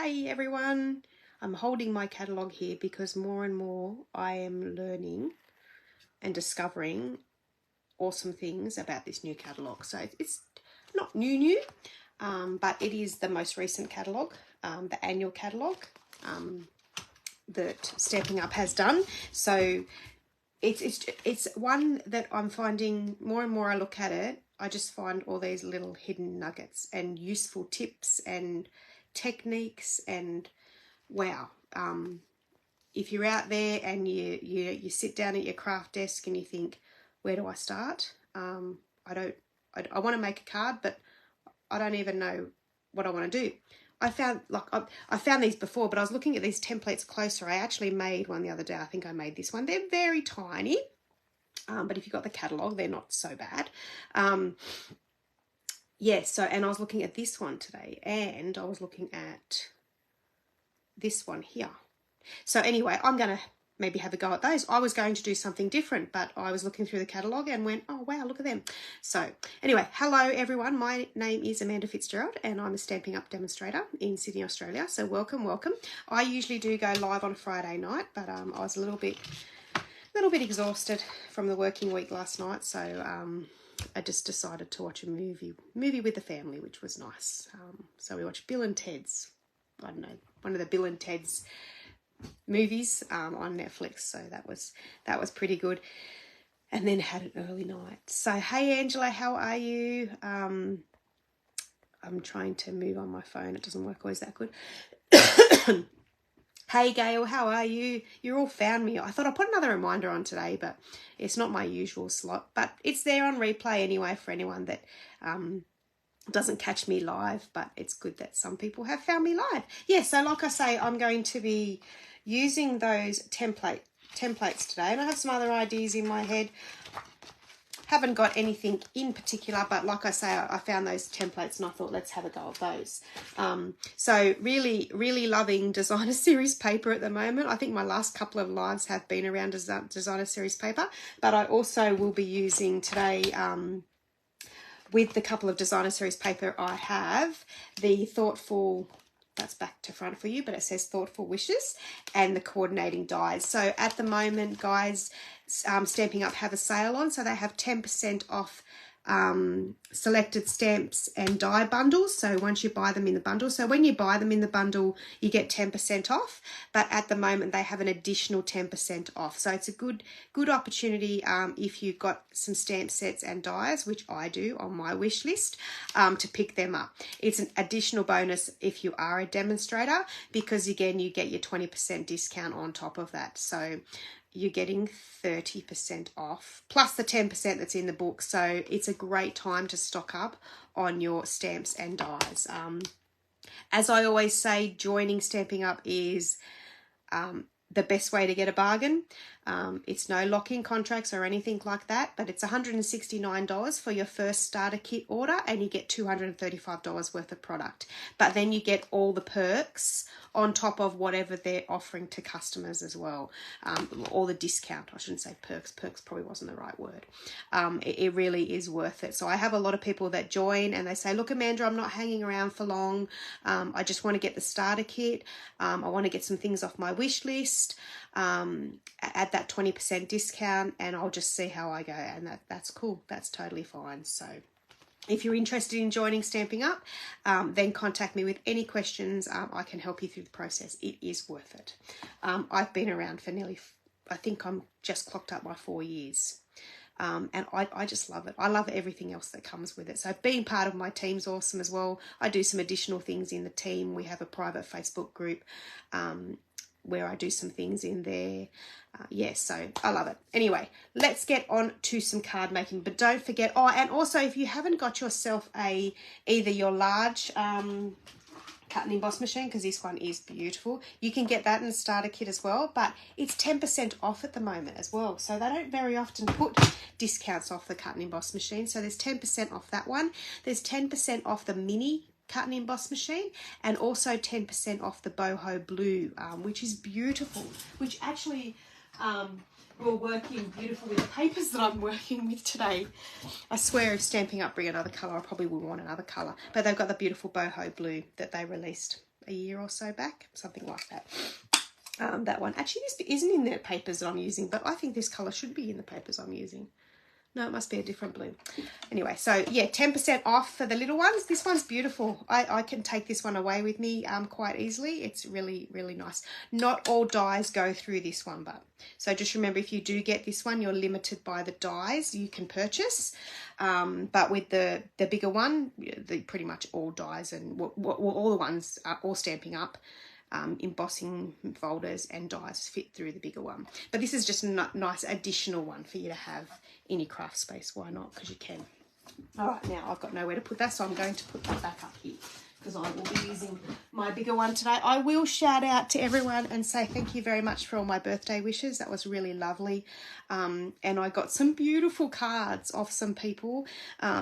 Hey everyone, I'm holding my catalogue here because more and more I am learning and discovering awesome things about this new catalogue. So it's not new, but it is the most recent catalogue, the annual catalogue that Stampin' Up has done. So it's one that I'm finding more and more I look at it, I just find all these little hidden nuggets and useful tips and techniques and wow. If you're out there and you sit down at your craft desk and you think, where do I start? I want to make a card, but I don't even know what I want to do. I found these before, but I was looking at these templates closer. I actually made one the other day. I think I made this one. They're very tiny, but if you've got the catalogue, they're not so bad. And I was looking at this one today, and I was looking at this one here. So anyway, I'm going to maybe have a go at those. I was going to do something different, but I was looking through the catalogue and went, oh, wow, look at them. So anyway, hello, everyone. My name is Amanda Fitzgerald, and I'm a Stampin' Up demonstrator in Sydney, Australia. So welcome. I usually do go live on a Friday night, but I was a little bit exhausted from the working week last night, so I just decided to watch a movie with the family, which was nice. So we watched Bill and Ted's, I don't know, one of the Bill and Ted's movies on Netflix, so that was pretty good, and then had an early night. So hey Angela, how are you? I'm trying to move on my phone, it doesn't work always that good. Hey Gail, how are you? You all found me. I thought I'd put another reminder on today, but it's not my usual slot, but it's there on replay anyway for anyone that doesn't catch me live, but it's good that some people have found me live. Yeah, so like I say, I'm going to be using those templates today, and I have some other ideas in my head. Haven't got anything in particular, but like I say, I found those templates and I thought, let's have a go at those. So really loving designer series paper at the moment. I think my last couple of lives have been around designer series paper, but I also will be using today, with the couple of designer series paper I have, the Thoughtful, that's back to front for you, but it says Thoughtful Wishes, and the coordinating dies. So at the moment, guys, Stampin' Up have a sale on, so they have 10% off selected stamps and die bundles. So once you buy them in the bundle, so when you buy them in the bundle, you get 10% off, but at the moment they have an additional 10% off. So it's a good opportunity if you've got some stamp sets and dies, which I do on my wish list, to pick them up. It's an additional bonus if you are a demonstrator, because again, you get your 20% discount on top of that. So you're getting 30% off plus the 10% that's in the book. So it's a great time to stock up on your stamps and dies. As I always say, joining Stampin' Up is the best way to get a bargain. It's no lock-in contracts or anything like that, but it's $169 for your first starter kit order, and you get $235 worth of product. But then you get all the perks on top of whatever they're offering to customers as well. All the discount, I shouldn't say perks. Perks probably wasn't the right word. It really is worth it. So I have a lot of people that join and they say, look, Amanda, I'm not hanging around for long. I just want to get the starter kit. I want to get some things off my wish list at that 20% discount, and I'll just see how I go, and that's cool. That's totally fine. So if you're interested in joining Stampin' Up, then contact me with any questions. I can help you through the process. It is worth it. I've been around for I think I'm just clocked up my 4 years. And I just love it. I love everything else that comes with it. So being part of my team's awesome as well. I do some additional things in the team. We have a private Facebook group where I do some things in there. So I love it. Anyway, let's get on to some card making, but don't forget, and also if you haven't got yourself either your large cut and emboss machine, because this one is beautiful, you can get that in the starter kit as well, but it's 10% off at the moment as well. So they don't very often put discounts off the cut and emboss machine. So there's 10% off that one. There's 10% off the mini cut and emboss machine, and also 10% off the boho blue, which is beautiful, which actually will work in beautiful with the papers that I'm working with today. I swear if Stampin' Up bring another colour, I probably would want another colour, but they've got the beautiful boho blue that they released a year or so back, something like that. That one. Actually, this isn't in the papers that I'm using, but I think this colour should be in the papers I'm using. No, it must be a different blue. Anyway, so yeah, 10% off for the little ones. This one's beautiful. I can take this one away with me quite easily. It's really, really nice. Not all dies go through this one, but so just remember, if you do get this one, you're limited by the dies you can purchase. But with the bigger one, pretty much all dies and all the ones are all Stampin' Up. Embossing folders and dies fit through the bigger one. But this is just a nice additional one for you to have in your craft space. Why not? Because you can. All right, now I've got nowhere to put that, so I'm going to put that back up here because I will be using my bigger one today. I will shout out to everyone and say thank you very much for all my birthday wishes. That was really lovely. And I got some beautiful cards off some people.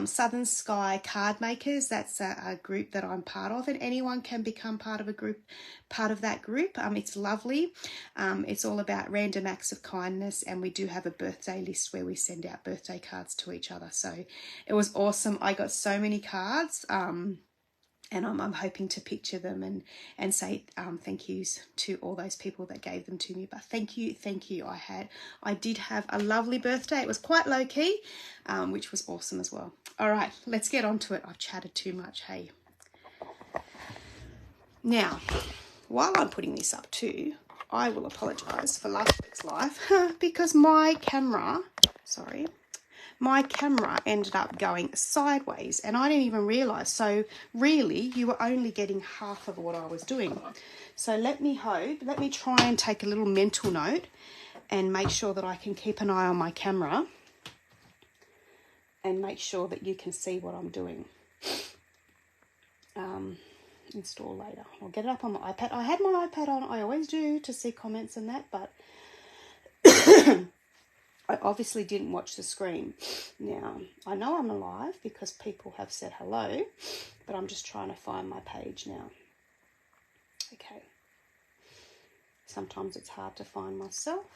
Southern Sky Card Makers, that's a group that I'm part of, and anyone can become part of that group. It's lovely. It's all about random acts of kindness, and we do have a birthday list where we send out birthday cards to each other. So it was awesome. I got so many cards. And I'm hoping to picture them and say thank yous to all those people that gave them to me. But thank you. I did have a lovely birthday. It was quite low key, which was awesome as well. All right, let's get on to it. I've chatted too much, hey. Now, while I'm putting this up too, I will apologise for last week's live because my camera ended up going sideways and I didn't even realise. So really, you were only getting half of what I was doing. So let me try and take a little mental note and make sure that I can keep an eye on my camera and make sure that you can see what I'm doing. Install later. I'll get it up on my iPad. I had my iPad on, I always do, to see comments and that, but I obviously didn't watch the screen. Now, I know I'm alive because people have said hello, but I'm just trying to find my page now. Okay. Sometimes it's hard to find myself.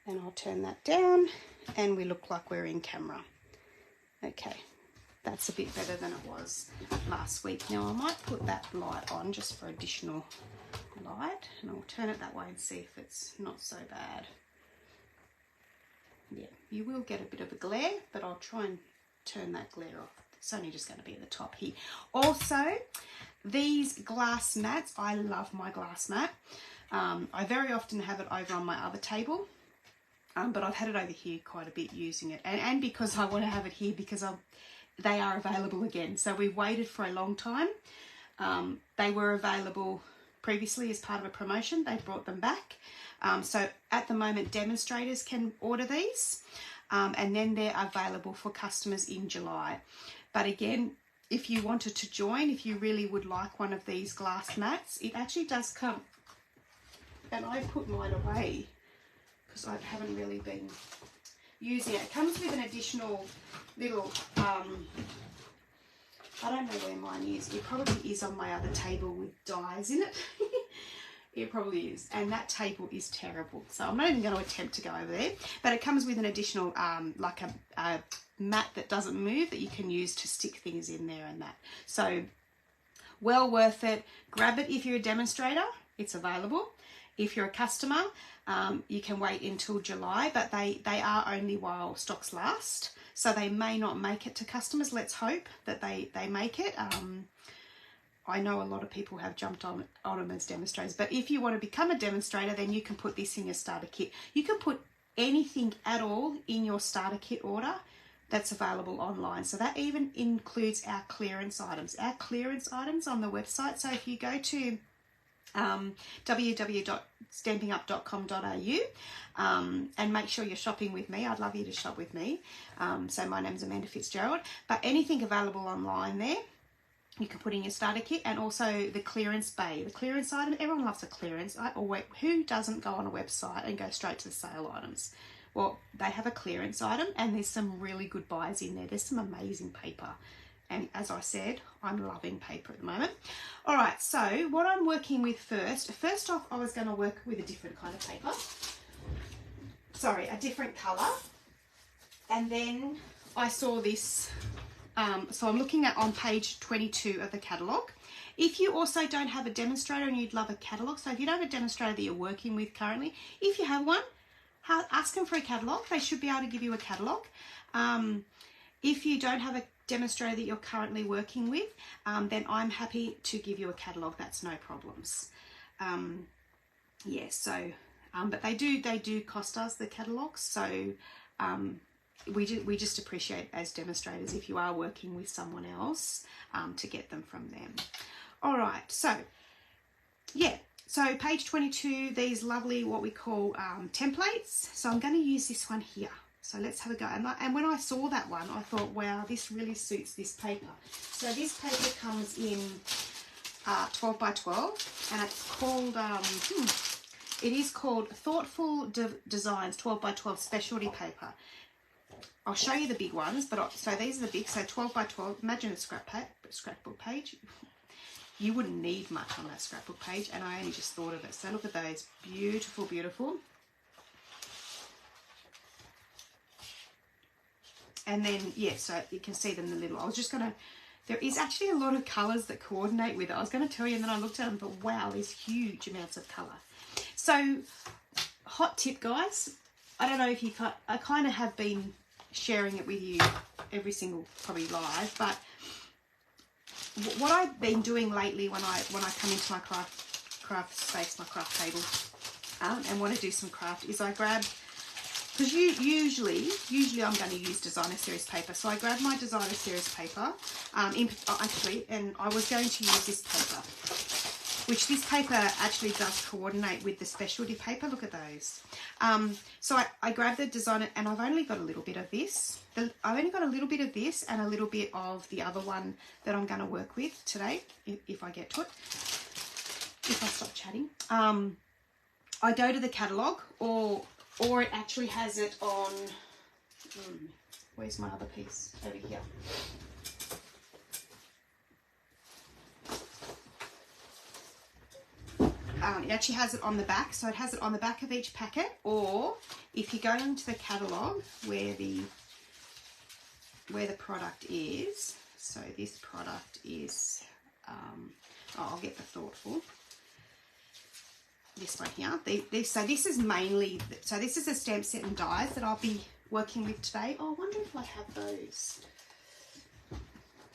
And I'll turn that down and we look like we're in camera. Okay. That's a bit better than it was last week. Now, I might put that light on just for additional light. And I'll turn it that way and see if it's not so bad. Yeah, you will get a bit of a glare, but I'll try and turn that glare off. It's only just going to be at the top here. Also, these glass mats, I love my glass mat. I very often have it over on my other table, but I've had it over here quite a bit using it. And because I want to have it here because they are available again. So we've waited for a long time. They were available previously as part of a promotion. They brought them back. So at the moment, demonstrators can order these, and then they're available for customers in July. But again, if you wanted to join, if you really would like one of these glass mats, it actually does come, and I put mine away because I haven't really been using it. It comes with an additional little, I don't know where mine is. It probably is on my other table with dies in it. It probably is, and that table is terrible, so I'm not even going to attempt to go over there. But it comes with an additional like a mat that doesn't move that you can use to stick things in there and that. So well worth it. Grab it if you're a demonstrator. It's available. If you're a customer, you can wait until July, but they are only while stocks last, so they may not make it to customers. Let's hope that they make it. I know a lot of people have jumped on them as demonstrators, but if you want to become a demonstrator, then you can put this in your starter kit. You can put anything at all in your starter kit order that's available online. So that even includes our clearance items. Our clearance items on the website. So if you go to www.stampinup.com.au and make sure you're shopping with me. I'd love you to shop with me. So my name's Amanda Fitzgerald. But anything available online there, you can put in your starter kit, and also the clearance bay, the clearance item. Everyone loves a clearance. Who doesn't go on a website and go straight to the sale items? Well, they have a clearance item, and there's some really good buys in there. There's some amazing paper. And as I said, I'm loving paper at the moment. All right, so what I'm working with first off, I was going to work with a different kind of paper. Sorry, a different colour. And then I saw this. So I'm looking at on page 22 of the catalogue, If you also don't have a demonstrator and you'd love a catalogue, so if you don't have a demonstrator that you're working with currently, if you have one, ask them for a catalogue. They should be able to give you a catalogue. If you don't have a demonstrator that you're currently working with, then I'm happy to give you a catalogue. That's no problems. Yeah, so, but they do cost us the catalogues. So we just appreciate as demonstrators if you are working with someone else to get them from them. All right, so yeah. So page 22, these lovely what we call templates. So I'm going to use this one here. So let's have a go. And when I saw that one, I thought, wow, this really suits this paper. So this paper comes in 12 by 12, and it's called, it is called Thoughtful Designs 12 by 12 specialty paper. I'll show you the big ones, but so these are the big. So 12 by 12. Imagine a scrapbook page. You wouldn't need much on that scrapbook page, and I only just thought of it. So look at those, beautiful, beautiful. And then, yeah, so you can see them in the little. I was just going to, there is actually a lot of colours that coordinate with it. I was going to tell you, and then I looked at them and thought, wow, there's huge amounts of colour. So, hot tip, guys. I don't know if you, I kind of have been sharing it with you every single, probably live, but what I've been doing lately when I come into my craft space, my craft table, and want to do some craft, is I grab, because usually I'm going to use designer series paper. So I grabbed my designer series paper, actually, and I was going to use this paper, which this paper actually does coordinate with the specialty paper. Look at those. So I grabbed the designer, and I've only got a little bit of this. I've only got a little bit of this and a little bit of the other one that I'm going to work with today, if I get to it, if I stop chatting. I go to the catalogue, or it actually has it on, where's my other piece? Over here. It actually has it on the back, so it has it on the back of each packet, or if you go into the catalogue where the product is, so this product is, I'll get the Thoughtful. This one here. So this is mainly, so this is a stamp set and dies that I'll be working with today. Oh, I wonder if I have those.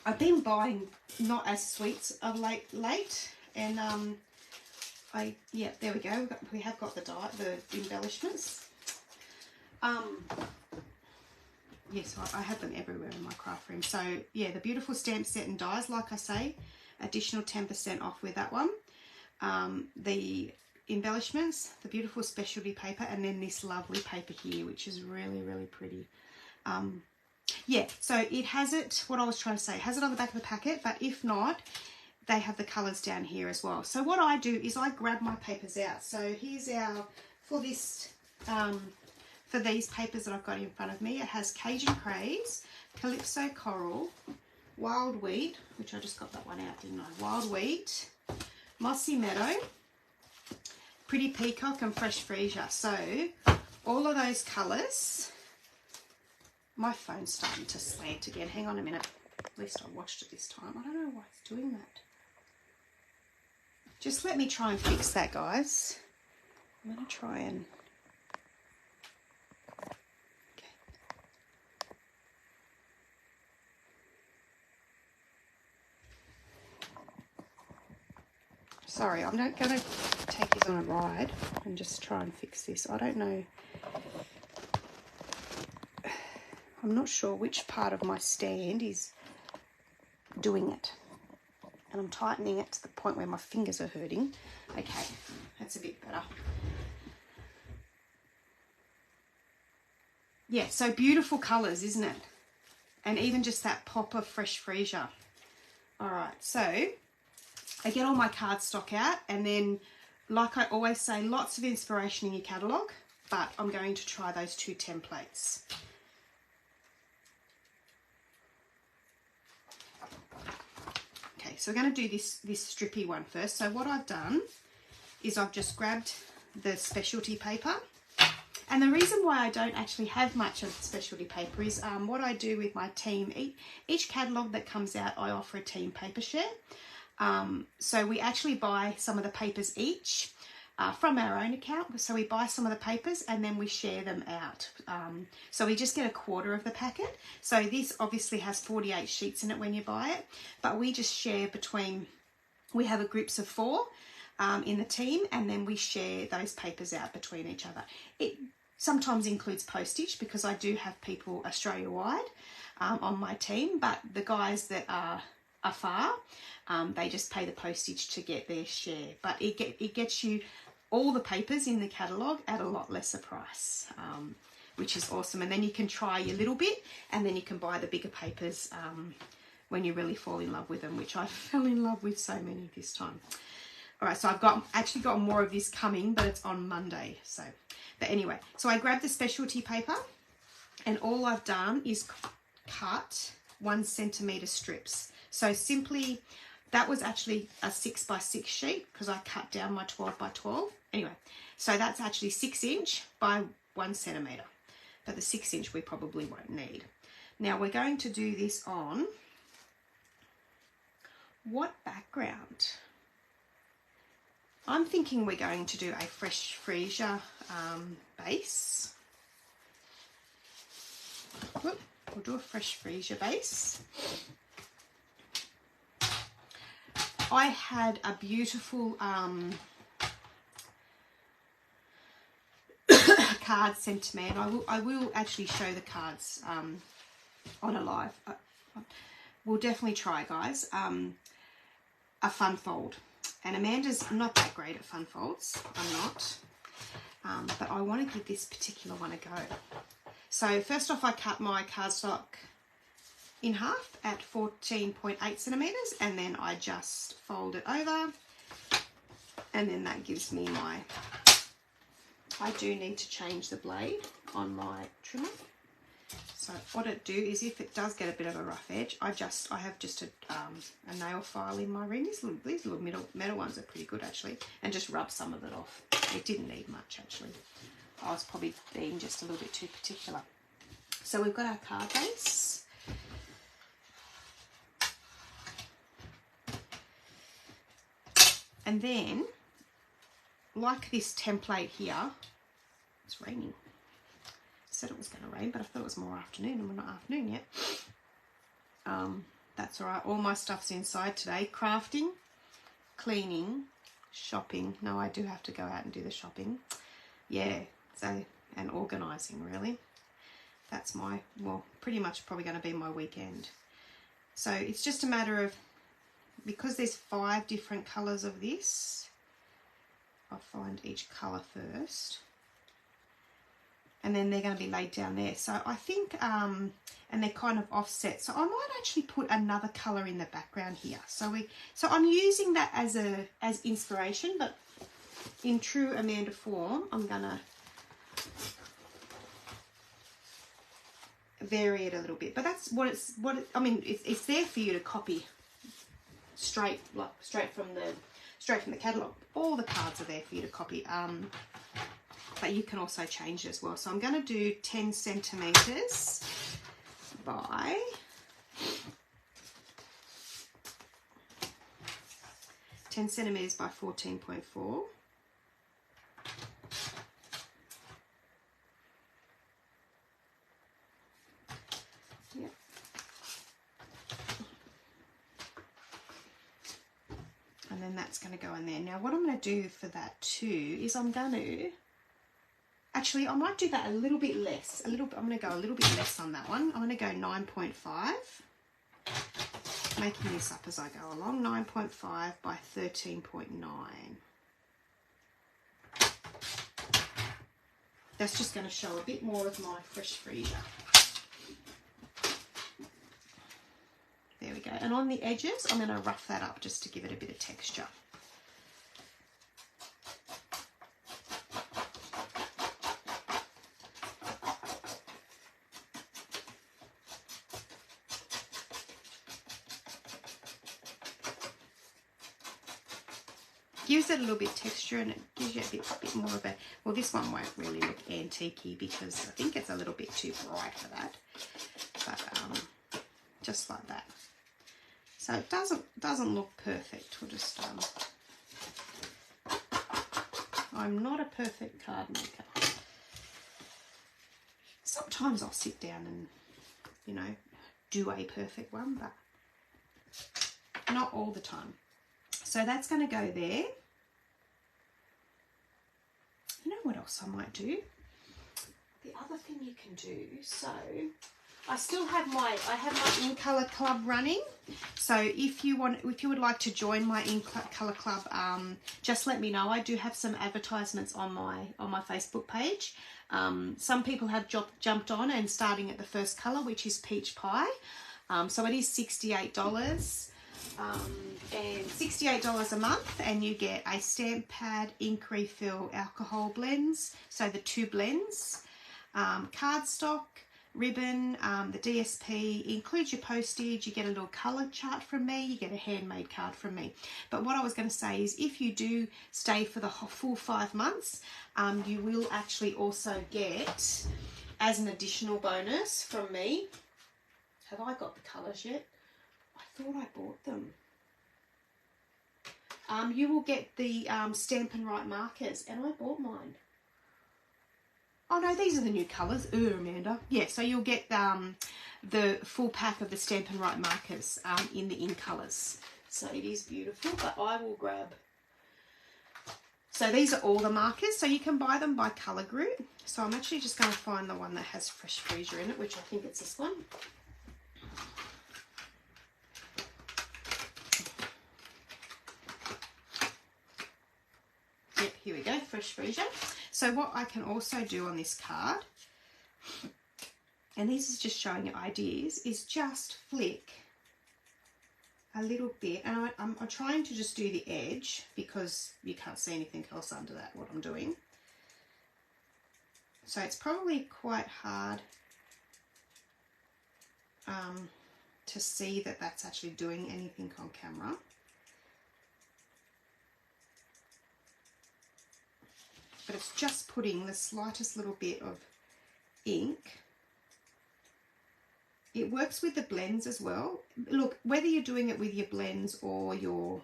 I've been buying not as sweets of late, and yeah, there we go. We have got the embellishments. Yes, I have them everywhere in my craft room. So yeah, the beautiful stamp set and dies, like I say, additional 10% off with that one. The embellishments, the beautiful specialty paper, and then this lovely paper here, which is really, really pretty. Yeah, so it has it, what I was trying to say, has it on the back of the packet, but if not, they have the colours down here as well. So what I do is I grab my papers out. So here's our, for this, for these papers that I've got in front of me, it has Cajun Craze, Calypso Coral, Wild Wheat, which I just got that one out, didn't I? Wild Wheat, Mossy Meadow, Pretty Peacock, and Fresh Freesia. So all of those colours. My phone's starting to slant again. Hang on a minute. At least I watched it this time. I don't know why it's doing that. Just let me try and fix that, guys. I'm going to try and... Okay. Sorry, I'm not going to take you on a ride and just try and fix this. I don't know. I'm not sure which part of my stand is doing it. And I'm tightening it to the point where my fingers are hurting. Okay, that's a bit better. Yeah, so beautiful colours, isn't it? And even just that pop of Fresh Freesia. All right, so I get all my cardstock out, and then, like I always say, lots of inspiration in your catalogue, but I'm going to try those two templates. So we're going to do this strippy one first. So what I've done is I've just grabbed the specialty paper. And the reason why I don't actually have much of specialty paper is what I do with my team. Each catalogue that comes out, I offer a team paper share. So we actually buy some of the papers each from our own account. So we buy some of the papers and then we share them out. So we just get a quarter of the packet. So this obviously has 48 sheets in it when you buy it, but we just share between, we have a groups of 4 in the team, and then we share those papers out between each other. It sometimes includes postage because I do have people Australia-wide on my team, but the guys that are afar, they just pay the postage to get their share. But it gets you all the papers in the catalogue at a lot lesser price, which is awesome. And then you can try your little bit, and then you can buy the bigger papers when you really fall in love with them, which I fell in love with so many this time. All right, so I've actually got more of this coming, but it's on Monday. So, but anyway, so I grabbed the specialty paper, and all I've done is cut 1 centimetre strips. So simply, that was actually a 6 by 6 sheet because I cut down my 12 by 12. Anyway, so that's actually 6 inch by 1 centimetre. But the 6 inch we probably won't need. Now we're going to do this on what background? I'm thinking we're going to do a Fresh Freesia base. Whoop, we'll do a Fresh Freesia base. I had a beautiful card sent to me, and I will actually show the cards on a live. We'll definitely try, guys. A fun fold, and Amanda's not that great at fun folds. I'm not, but I want to give this particular one a go. So first off, I cut my cardstock in half at 14.8 centimeters, and then I just fold it over, and then that gives me my, I do need to change the blade on my trimmer. So what it do is, if it does get a bit of a rough edge, I have just a nail file in my ring. These little metal ones are pretty good actually, and just rub some of it off. It didn't need much actually. I was probably being just a little bit too particular. So we've got our card base. And then, like this template here, it's raining. Said it was going to rain, but I thought it was more afternoon, and we're not afternoon yet. That's all right. All my stuff's inside today. Crafting, cleaning, shopping. No, I do have to go out and do the shopping. Yeah, so, and organising, really. That's my, well, pretty much probably going to be my weekend. So it's just a matter of, because there's 5 different colours of this, I'll find each colour first. And then they're going to be laid down there. So I think, and they're kind of offset. So I might actually put another colour in the background here. So I'm using that as inspiration, but in true Amanda form, I'm going to vary it a little bit. But that's I mean, it's there for you to copy straight from the catalogue. All the cards are there for you to copy. But you can also change it as well. So I'm going to do 10 centimetres by 14.4. Yep. And then that's going to go in there. Now what I'm going to do for that too is I'm going to, actually, I might do that a little bit less. I'm going to go a little bit less on that one. I'm going to go 9.5. Making this up as I go along. 9.5 by 13.9. That's just going to show a bit more of my Fresh Freesia. There we go. And on the edges, I'm going to rough that up just to give it a bit of texture. Gives it a little bit of texture, and it gives you a bit more of a, well, this one won't really look antique-y because I think it's a little bit too bright for that, but just like that. So it doesn't look perfect. We'll just I'm not a perfect card maker. Sometimes I'll sit down and, you know, do a perfect one, but not all the time. So that's going to go there. You know what else I might do? The other thing you can do, so I have my In Colour Club running. So if you would like to join my In Colour Club, just let me know. I do have some advertisements on my Facebook page. Some people have jumped on and starting at the first colour, which is Peach Pie. So it is $68. And $68 a month, and you get a stamp pad, ink refill, alcohol blends, so the 2 blends, cardstock, ribbon, the DSP, includes your postage, you get a little colour chart from me, you get a handmade card from me. But what I was going to say is if you do stay for the full 5 months, you will actually also get, as an additional bonus from me, have I got the colours yet? I thought I bought them. You will get the Stampin' Write markers, and I bought mine. Oh no, these are the new colours. Amanda. Yeah, so you'll get the full pack of the Stampin' Write markers in the In Colours. So it is beautiful, but I will grab. So these are all the markers, so you can buy them by colour group. So I'm actually just going to find the one that has Fresh Freesia in it, which I think it's this one. Yep, here we go, Fresh Freesia. So what I can also do on this card, and this is just showing you ideas, is just flick a little bit, and I'm trying to just do the edge because you can't see anything else under that, what I'm doing. So it's probably quite hard to see that that's actually doing anything on camera. But it's just putting the slightest little bit of ink. It works with the blends as well. Look, whether you're doing it with your blends or your,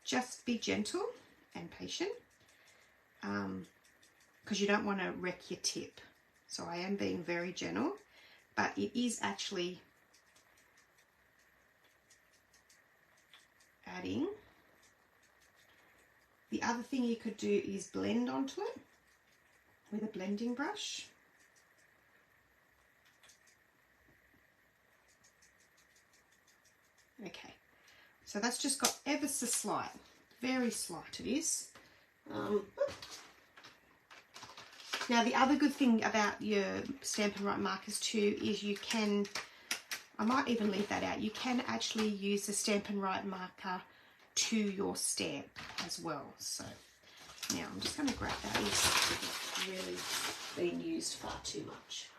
just be gentle and patient, because you don't want to wreck your tip. So I am being very gentle, but it is actually adding. The other thing you could do is blend onto it with a blending brush. Okay, so that's just got ever so slight, very slight it is. Now the other good thing about your Stampin' Write markers too is you can, I might even leave that out, you can actually use the Stampin' Write marker to your stamp as well. So now I'm just going to grab that. It's really been used far too much,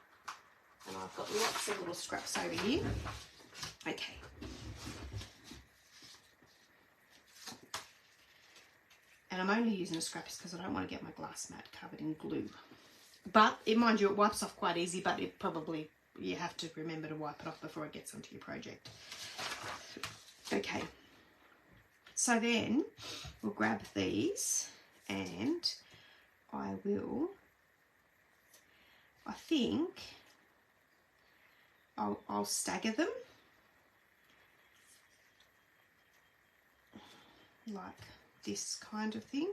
and I've got lots of little scraps over here. Okay, and I'm only using the scraps because I don't want to get my glass mat covered in glue, but mind you, it wipes off quite easy, but it probably, you have to remember to wipe it off before it gets onto your project. Okay, so then we'll grab these, and I think I'll stagger them like this kind of thing.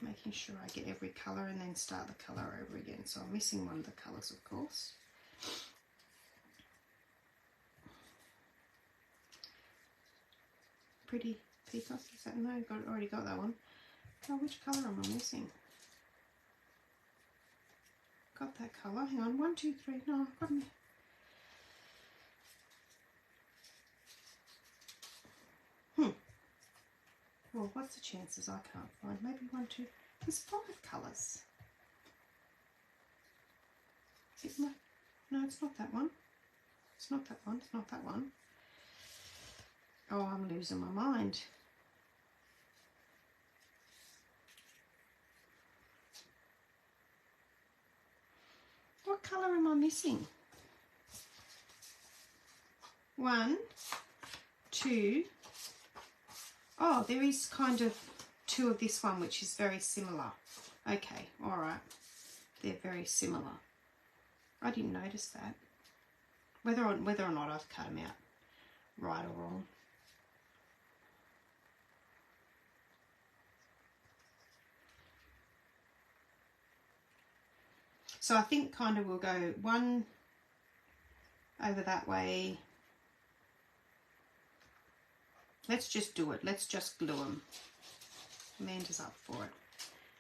Making sure I get every colour and then start the colour over again. So I'm missing one of the colours, of course. Pretty Peacock, is that? No, already got that one. Oh, which colour am I missing? Got that colour. Hang on, 1, 2, 3. No, I've got me. Well, what's the chances? I can't find. Maybe 1, 2. There's 5 colours. Is it no, it's not that one. It's not that one. It's not that one. Oh, I'm losing my mind. What colour am I missing? 1, 2. Oh, there is kind of 2 of this one, which is very similar. Okay, all right. They're very similar. I didn't notice that. Whether or not I've cut them out right or wrong. So I think kind of we'll go 1 over that way. Let's just do it. Let's just glue them. Amanda's up for it.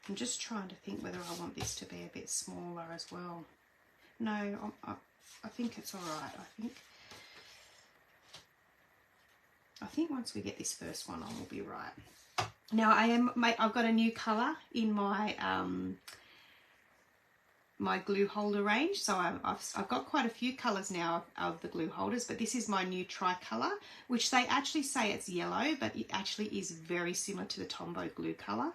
I'm just trying to think whether I want this to be a bit smaller as well. No, I think it's all right. I think once we get this first one on, we'll be right. Now I've got a new colour in my my glue holder range. So I've got quite a few colours now of the glue holders, but this is my new tricolour, which they actually say it's yellow, but it actually is very similar to the Tombow glue colour.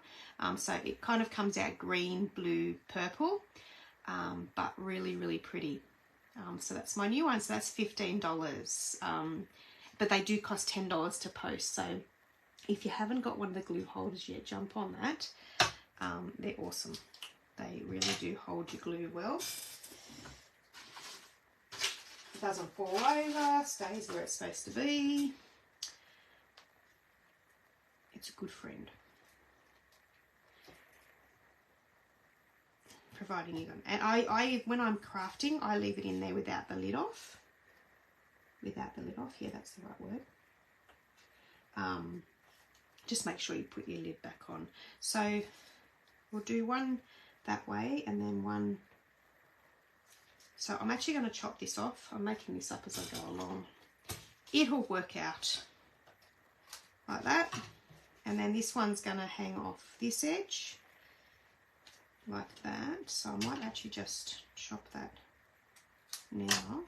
So it kind of comes out green, blue, purple, but really, really pretty. So that's my new one. So that's $15. But they do cost $10 to post. So if you haven't got one of the glue holders yet, jump on that. They're awesome. They really do hold your glue well. It doesn't fall over, stays where it's supposed to be. It's a good friend. Providing you got, and I when I'm crafting, I leave it in there without the lid off. Without the lid off, yeah, that's the right word. Just make sure you put your lid back on. So we'll do one that way and then one. So I'm actually going to chop this off. I'm making this up as I go along. It'll work out like that. And then this one's going to hang off this edge like that. So I might actually just chop that now.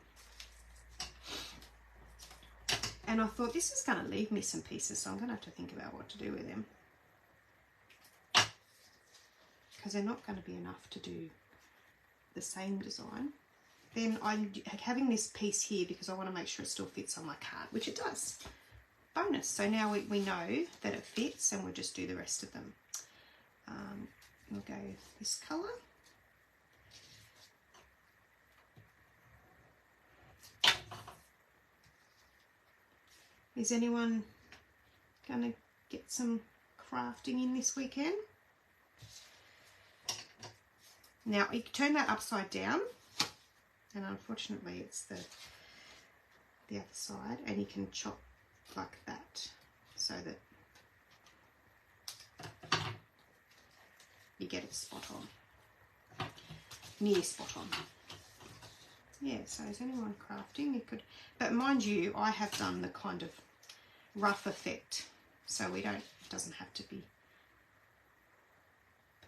And I thought this is going to leave me some pieces, so I'm going to have to think about what to do with them. Because they're not going to be enough to do the same design. Then I'm having this piece here because I want to make sure it still fits on my card, which it does. Bonus. So now we know that it fits, and we'll just do the rest of them. We'll go this colour. Is anyone going to get some crafting in this weekend? Now you can turn that upside down, and unfortunately it's the other side, and you can chop like that so that you get it spot on, near spot on. Yeah, so is anyone crafting? You could, but mind you, I have done the kind of rough effect, so it doesn't have to be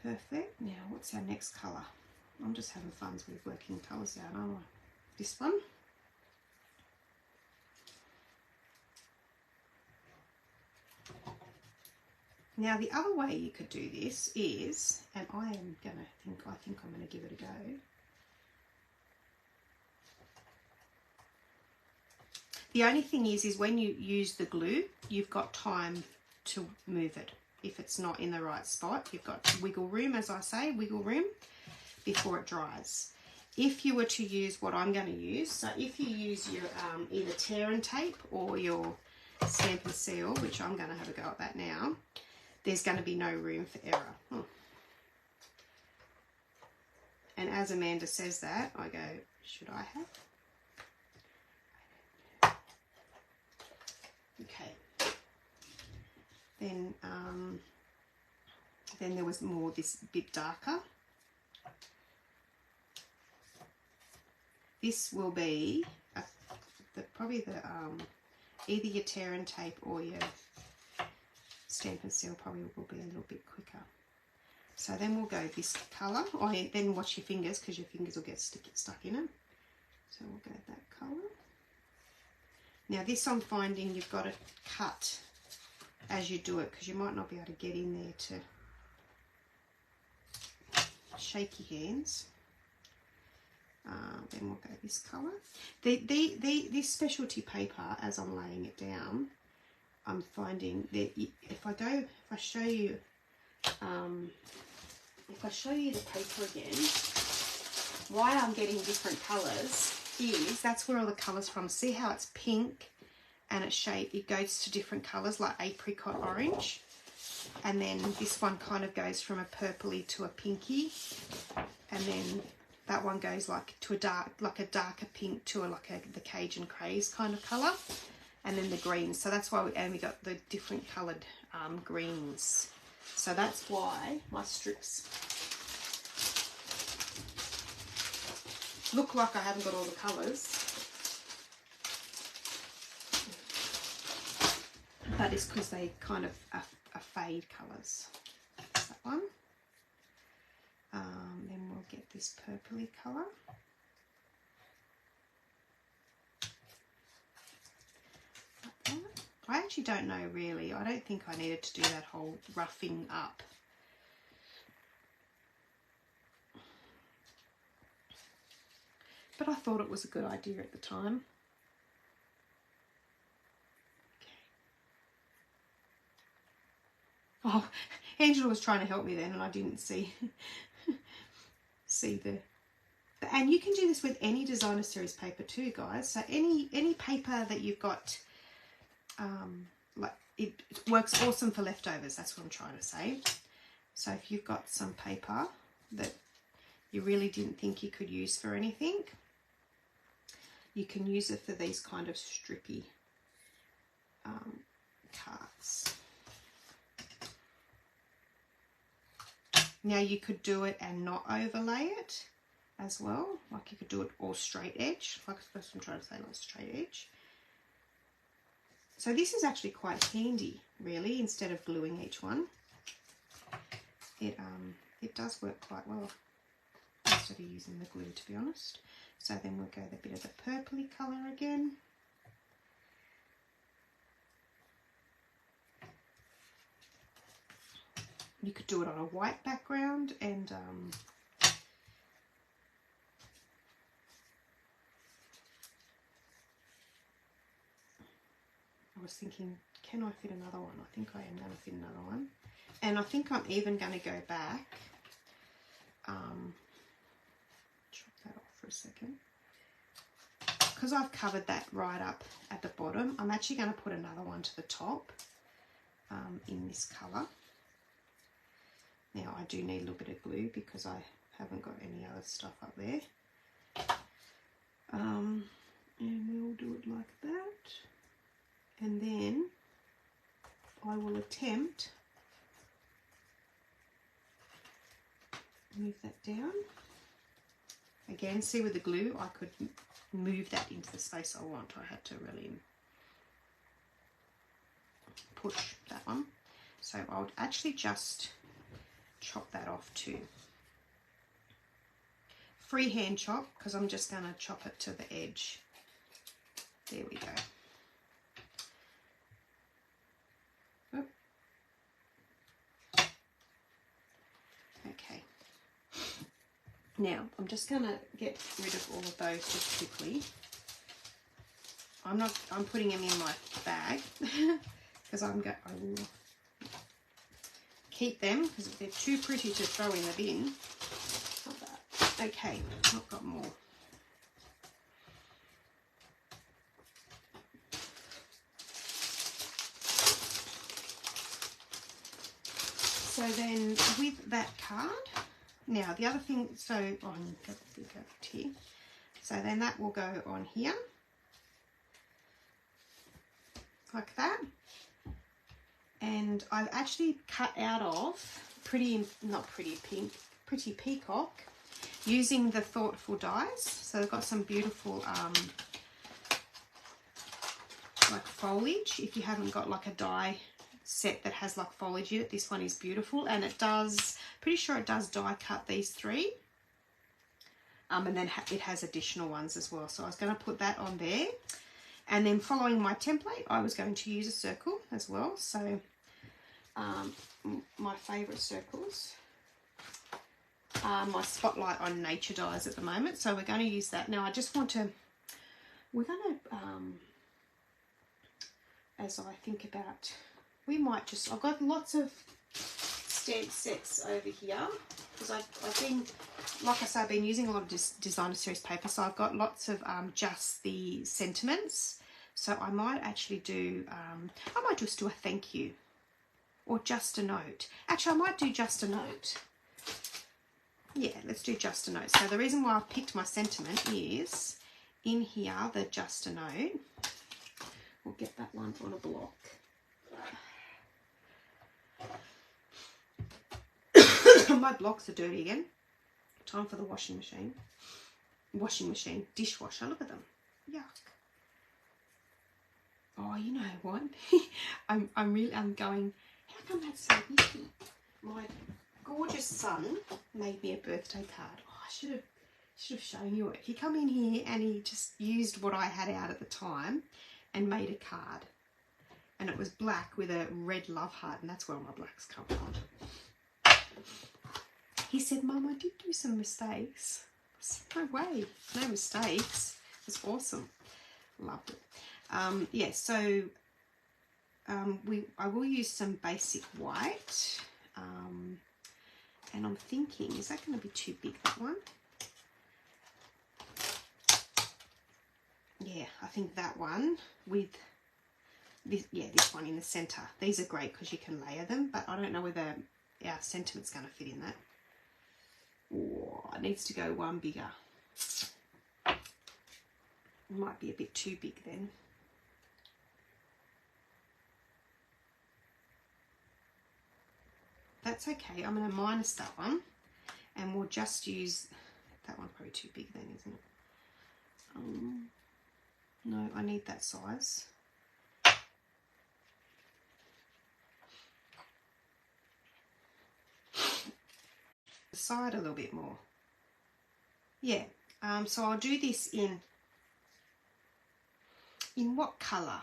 perfect. Now, what's our next colour? I'm just having fun with working colours out, aren't I? This one. Now, the other way you could do this is, and I think I'm going to give it a go. The only thing is when you use the glue, you've got time to move it. If it's not in the right spot, you've got wiggle room, as I say, wiggle room before it dries. If you were to use what I'm going to use, so if you use your either tear and tape or your Stamp and Seal, which I'm going to have a go at that now, there's going to be no room for error. And as Amanda says that, I go, should I have? Okay. Then there was more, this bit darker. This will be probably either your tear and tape or your Stamp and Seal probably will be a little bit quicker. So then we'll go this colour. Oh, then watch your fingers, because your fingers will get stuck in it. So we'll go that colour. Now this I'm finding you've got to cut as you do it, because you might not be able to get in there to shake your hands. Then we'll go this colour. This specialty paper, as I'm laying it down, I'm finding that if I show you the paper again, why I'm getting different colours is that's where all the colours from. See how it's pink and it goes to different colours like apricot orange, and then this one kind of goes from a purpley to a pinky, and then that one goes like to a darker pink to the Cajun Craze kind of colour, and then the greens. So that's why we got the different coloured greens. So that's why my strips look like I haven't got all the colours, but it's because they kind of are fade colours. That's that one. Then we'll get this purpley colour. I actually don't know really. I don't think I needed to do that whole roughing up. But I thought it was a good idea at the time. Okay. Oh, Angela was trying to help me then and I didn't see and you can do this with any designer series paper too, guys. So any paper that you've got, like it works awesome for leftovers. That's what I'm trying to say. So if you've got some paper that you really didn't think you could use for anything, you can use it for these kind of strippy cards. Now you could do it and not overlay it as well. Like you could do it all straight edge. Like that's what I'm trying to say, like straight edge. So this is actually quite handy, really, instead of gluing each one. It does work quite well instead of using the glue, to be honest. So then we'll go with a bit of the purpley colour again. You could do it on a white background and I was thinking, can I fit another one? I think I am going to fit another one. And I think I'm even going to go back. Chop that off for a second. Because I've covered that right up at the bottom, I'm actually going to put another one to the top in this colour. Now I do need a little bit of glue because I haven't got any other stuff up there. And we'll do it like that. And then I will attempt, move that down. Again, see with the glue, I could move that into the space I want. I had to really push that one. So I'll actually just chop that off too. Freehand chop, because I'm just going to chop it to the edge. There we go. Okay. Now I'm just going to get rid of all of those just quickly. I'm putting them in my bag because I will keep them because they're too pretty to throw in the bin. Okay, I've got more. So then with that card, now the other thing, so on here, so then that will go on here like that. And I've actually cut out of Pretty Peacock using the Thoughtful dies. So they've got some beautiful like foliage. If you haven't got like a die set that has like foliage in it, this one is beautiful, and it does, pretty sure it does die cut these three, and then it has additional ones as well. So I was going to put that on there, and then following my template I was going to use a circle as well. So my favourite circles my spotlight on nature dyes at the moment, so we're going to use that. Now I just want to, we're going to, as I think about, we might just, I've got lots of stamp sets over here, because I've been, like I say, I've been using a lot of designer series paper, so I've got lots of just the sentiments. So I might actually do, I might just do a thank you, or just a note. Actually, I might do just a note. Yeah, let's do just a note. So the reason why I've picked my sentiment is in here, the just a note. We'll get that one on a block. My blocks are dirty again. Time for the washing machine. Washing machine, dishwasher. Look at them. Yuck. Oh, you know what? I'm going, how come that's so icky? My gorgeous son made me a birthday card. Oh, I should have shown you it. He come in here and he just used what I had out at the time and made a card. And it was black with a red love heart, and that's where all my blacks come from. He said, Mum, I did do some mistakes. I said, no way, no mistakes. It was awesome. Loved it. Yeah, so I will use some basic white. And I'm thinking, is that going to be too big, that one? Yeah, I think that one with this, yeah, this one in the centre. These are great because you can layer them, but I don't know whether our sentiment's going to fit in that. Oh, it needs to go one bigger. Might be a bit too big then. That's okay. I'm going to minus that one, and we'll just use that one. Probably too big then, isn't it? No, I need that size. The side a little bit more. Yeah. So I'll do this in what colour?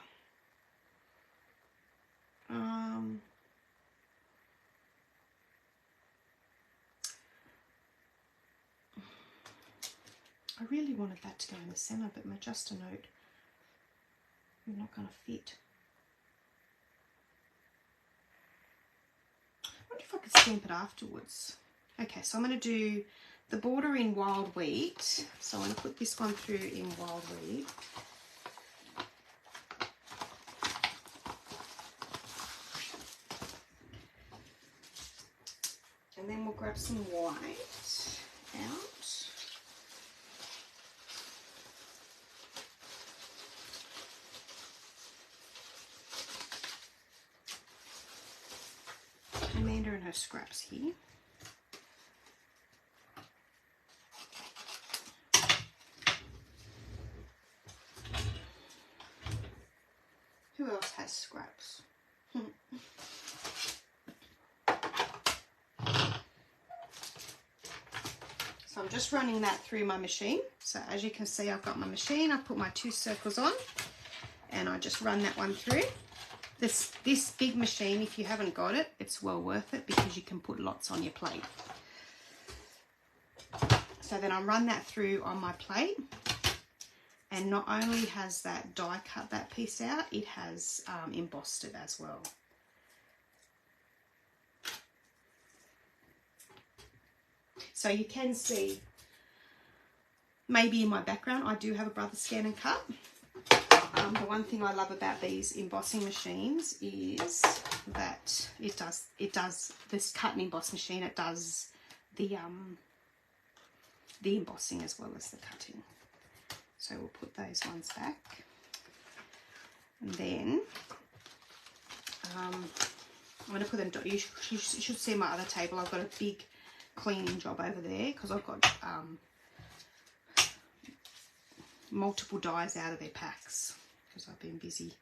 I really wanted that to go in the centre, but my just a note, I'm not going to fit. I wonder if I could stamp it afterwards. Okay, so I'm going to do the border in Wild Wheat. So I'm going to put this one through in Wild Wheat. And then we'll grab some white out. Amanda and her scraps here. Who else has scraps? So I'm just running that through my machine. So as you can see, I've got my machine. I put my 2 circles on and I just run that one through. This big machine, if you haven't got it, it's well worth it because you can put lots on your plate. So then I run that through on my plate, and not only has that die cut that piece out, it has embossed it as well. So you can see, maybe in my background, I do have a Brother Scan and Cut. The one thing I love about these embossing machines is that it does this cut and emboss machine. It does the embossing as well as the cutting. So we'll put those ones back, and then I'm going to put them. You should see my other table. I've got a big cleaning job over there because I've got multiple dies out of their packs because I've been busy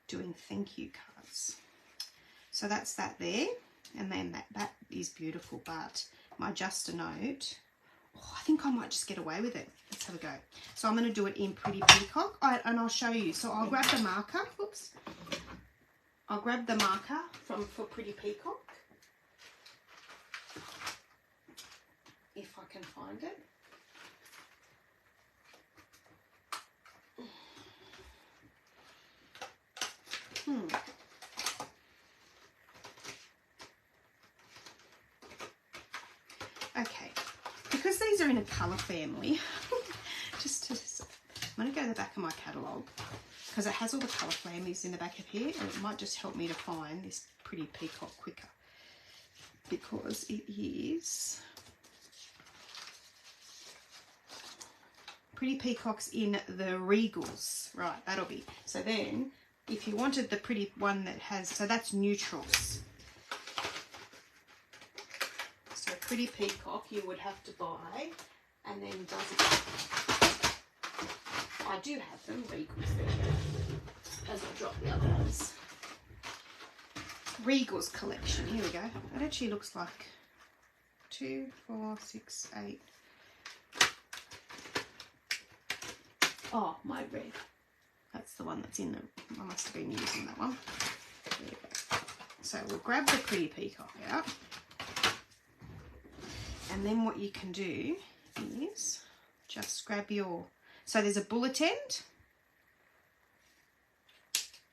doing thank you cards. So that's that there, and then that is beautiful. But my just a note, oh, I think I might just get away with it. Let's have a go. So I'm going to do it in Pretty Peacock, and I'll show you. So I'll grab the marker. Oops. I'll grab the marker for Pretty Peacock. can find it. Okay, because these are in a colour family, I'm going to go to the back of my catalogue because it has all the colour families in the back of here, and it might just help me to find this Pretty Peacock quicker, because it is Pretty Peacocks in the Regals. Right, that'll be. So then, if you wanted the pretty one that has, so that's neutrals. So Pretty Peacock you would have to buy, and then I do have them, Regals there, as I drop the other ones. Regals collection, here we go. It actually looks like 2, 4, 6, 8. Oh, my red. That's the one that's in the, I must have been using that one. There we go. So we'll grab the Pretty Peacock out. And then what you can do is just grab your, so there's a bullet end.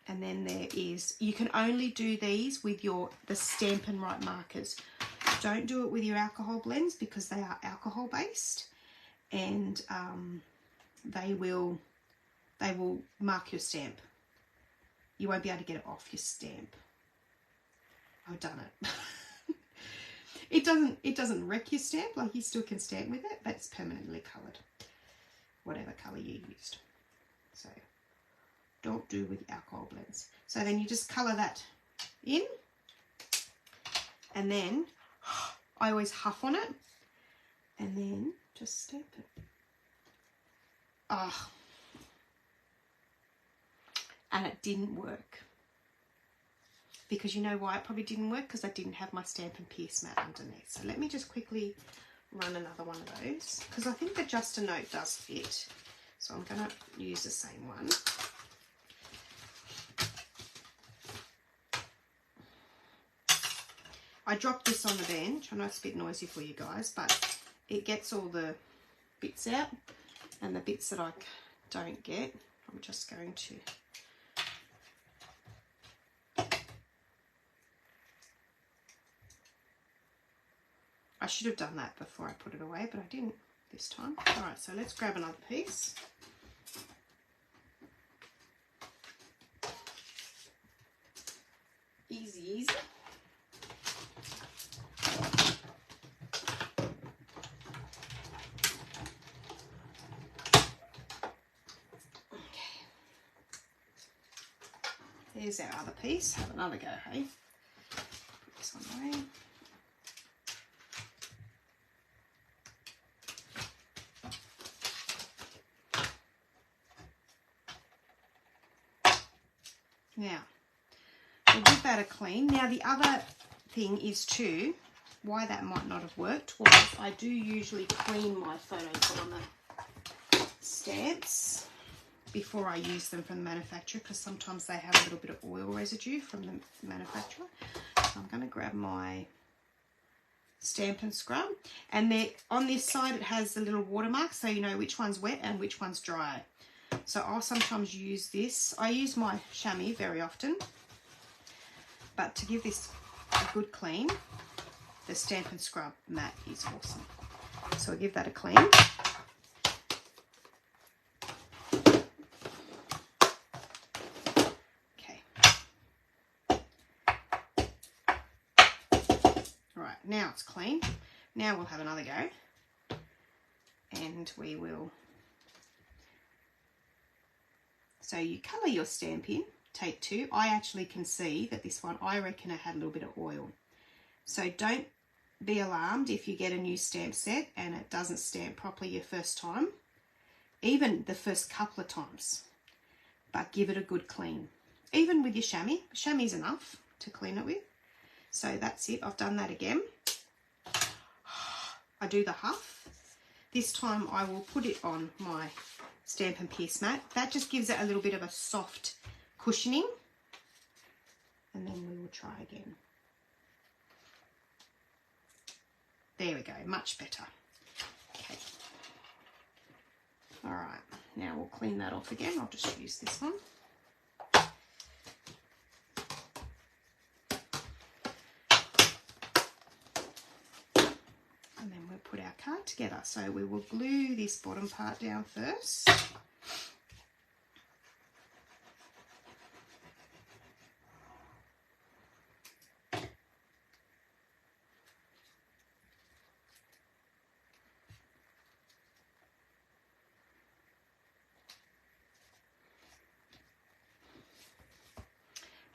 And then there is, you can only do these with the Stampin' Write markers. Don't do it with your alcohol blends because they are alcohol based, and they will mark your stamp. You won't be able to get it off your stamp. I've done it. It doesn't wreck your stamp, like you still can stamp with it, but it's permanently coloured, whatever colour you used. So don't do with alcohol blends. So then you just colour that in, and then I always huff on it, and then just stamp it. Ah, and it didn't work. Because you know why it probably didn't work? Because I didn't have my Stampin' Pierce mat underneath. So let me just quickly run another one of those, because I think the Just a Note does fit. So I'm going to use the same one. I dropped this on the bench. I know it's a bit noisy for you guys, but it gets all the bits out, and the bits that I don't get, I'm just going to I should have done that before I put it away, but I didn't this time. All right, so let's grab another piece. Easy, easy. Okay. There's our other piece. Have another go, hey? Put this one away. Now, we'll give that a clean. Now, the other thing is too, why that might not have worked was I do usually clean my photopolymer stamps before I use them from the manufacturer, because sometimes they have a little bit of oil residue from the manufacturer. So I'm going to grab my Stampin' Scrub, and there on this side it has the little watermark, so you know which one's wet and which one's dry. So I'll sometimes use this. I use my chamois very often, but to give this a good clean, the Stampin' Scrub mat is awesome. So I'll give that a clean. Okay. Right, now it's clean. Now we'll have another go, and we will. So you colour your stamp in, take 2. I actually can see that this one, I reckon it had a little bit of oil. So don't be alarmed if you get a new stamp set and it doesn't stamp properly your first time, even the first couple of times, but give it a good clean. Even with your chamois, chamois is enough to clean it with. So that's it, I've done that again. I do the huff. This time I will put it on my Stampin' Pierce mat. That just gives it a little bit of a soft cushioning, and then we will try again. There we go, much better. All right, now we'll clean that off again. I'll just use this one. And then we'll put our card together. So we will glue this bottom part down first.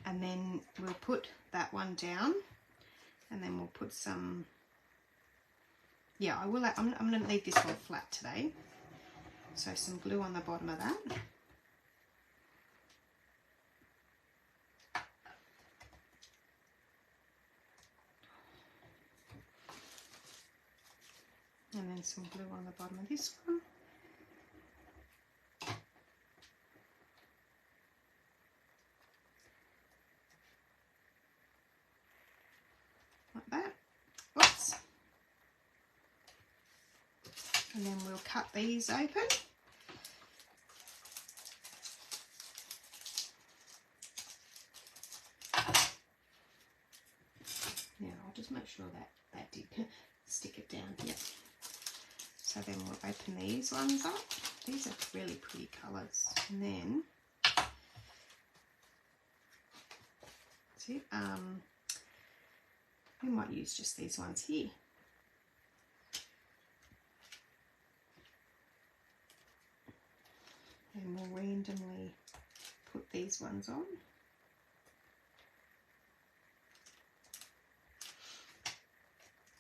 And then we'll put that one down, and then we'll put some, yeah, I'm going to leave this one flat today. So some glue on the bottom of that. And then some glue on the bottom of this one. Like that. Whoops. And then we'll cut these open. Now I'll just make sure that that did stick it down. Yep. So then we'll open these ones up. These are really pretty colours. And then, see, we might use just these ones here. And we'll randomly put these ones on.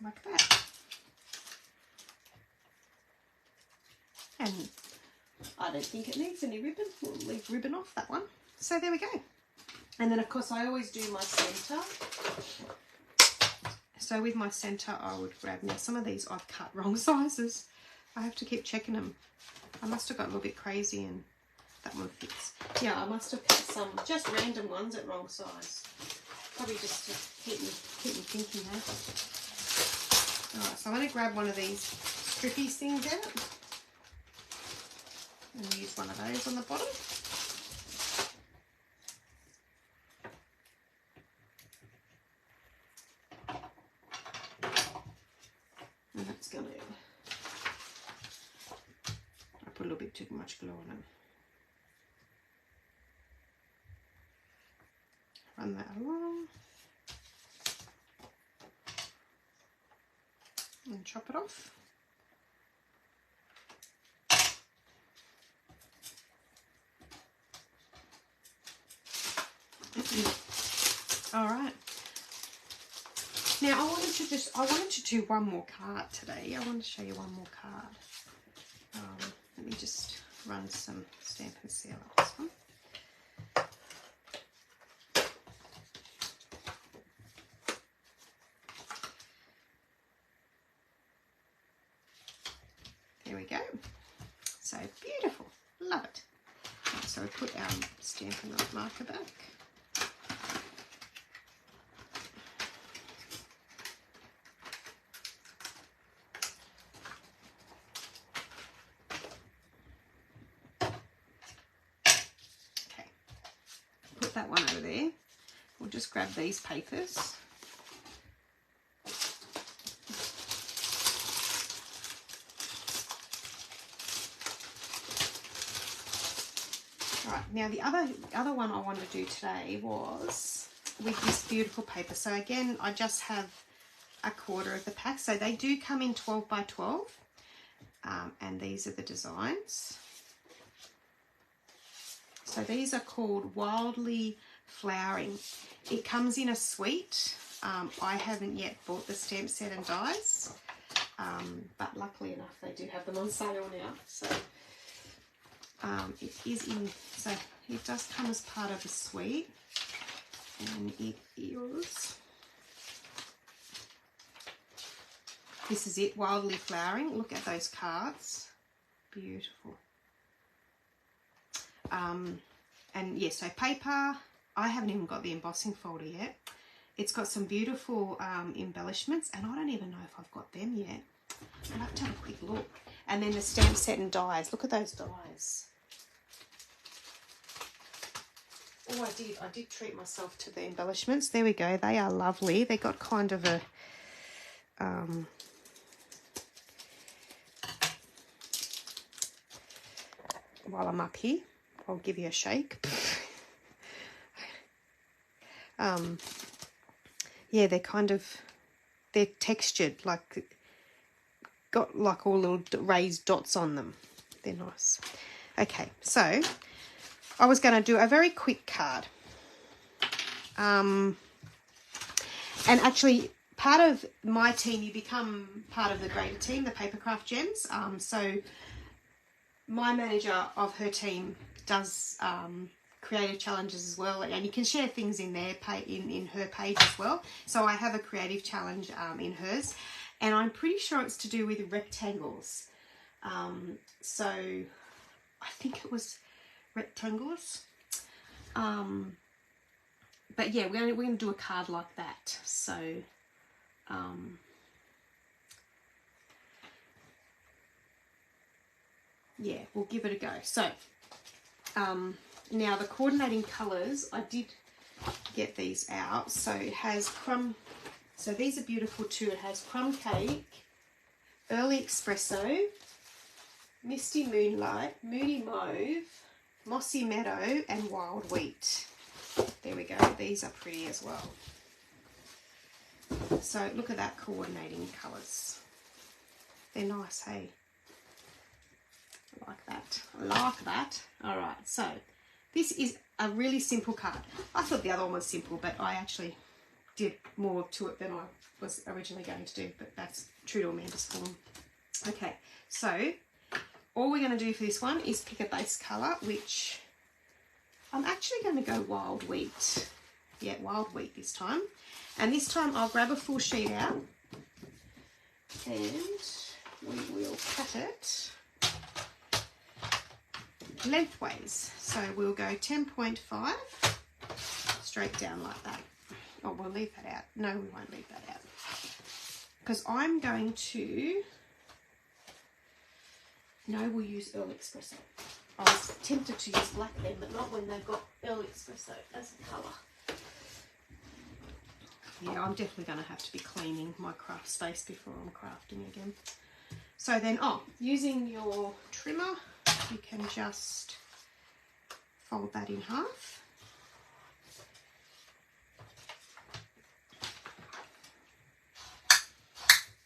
Like that. And I don't think it needs any ribbon. We'll leave ribbon off that one. So there we go. And then of course I always do my centre. So with my centre I would grab, now some of these I've cut wrong sizes. I have to keep checking them. I must have got a little bit crazy and that one fits. Yeah, I must have cut some just random ones at wrong size. Probably just to keep me thinking, eh? Alright, so I'm going to grab one of these strippy things out and use one of those on the bottom. And that's going to, I put a little bit too much glue on it. Run that along. And chop it off. All right. Now I wanted to do one more card today. I want to show you one more card. Let me just run some Stamp and Seal up this one. There we go. So beautiful. Love it. Right, so we put our Stampin' Up marker back. Okay. Put that one over there. We'll just grab these papers. Now the other one I wanted to do today was with this beautiful paper. So again, I just have a quarter of the pack. So they do come in 12 by 12. And these are the designs. So these are called Wildly Flowering. It comes in a suite. I haven't yet bought the stamp set and dies. But luckily enough, they do have them on sale now. So it is in, so it does come as part of a suite, and it is, this is it, Wildly Flowering. Look at those cards, beautiful. And yes, so paper, I haven't even got the embossing folder yet. It's got some beautiful embellishments, and I don't even know if I've got them yet. I'll have to have a quick look. And then the stamp set and dies. Look at those dies. Oh, I did treat myself to the embellishments. There we go. They are lovely. They got kind of a while I'm up here, I'll give you a shake. Yeah, they're textured, like got like all little raised dots on them. They're nice. Okay, so I was going to do a very quick card. And actually, part of my team, you become part of the greater team, the Papercraft Gems. So my manager of her team does creative challenges as well, and you can share things in there in her page as well. So I have a creative challenge in hers, and I'm pretty sure it's to do with rectangles. So I think it was rectangles. But yeah, we're going to do a card like that. So yeah, we'll give it a go. So now the coordinating colours, I did get these out. So it has crumb, so these are beautiful too. It has Crumb Cake, Early Espresso, Misty Moonlight, Moody Mauve, Mossy Meadow and Wild Wheat. There we go. These are pretty as well. So look at that coordinating colours. They're nice, hey? I like that. I like that. All right, so this is a really simple card. I thought the other one was simple, but I actually did more to it than I was originally going to do, but that's true to Amanda's form. Okay, so all we're going to do for this one is pick a base colour, which I'm actually going to go Wild Wheat. Yeah, Wild Wheat this time. And this time I'll grab a full sheet out and we will cut it lengthways. So we'll go 10.5 straight down like that. Oh, we'll leave that out. No, we won't leave that out. Because I'm going to... No, we'll use Early Espresso. I was tempted to use black then, but not when they've got Early Espresso as a colour. Yeah, I'm definitely going to have to be cleaning my craft space before I'm crafting again. So then, using your trimmer, you can just fold that in half.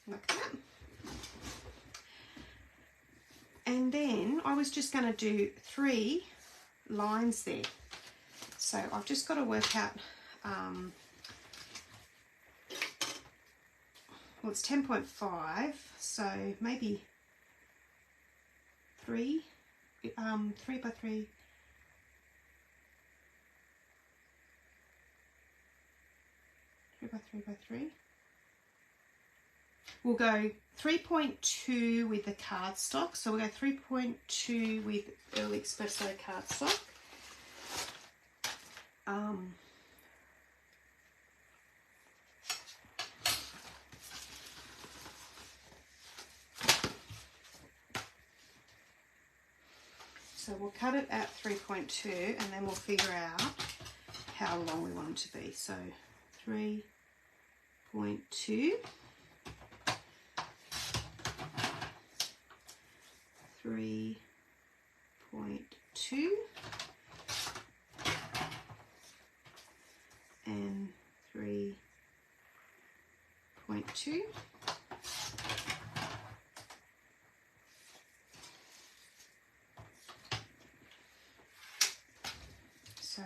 Like that. And then I was just going to do 3 lines there. So I've just got to work out, well, it's 10.5, so maybe 3 by 3. By 3. We'll go 3.2 with the cardstock. So we'll go 3.2 with Early Espresso cardstock. So we'll cut it at 3.2 and then we'll figure out how long we want it to be. So 3.2. 3.2 and 3.2. So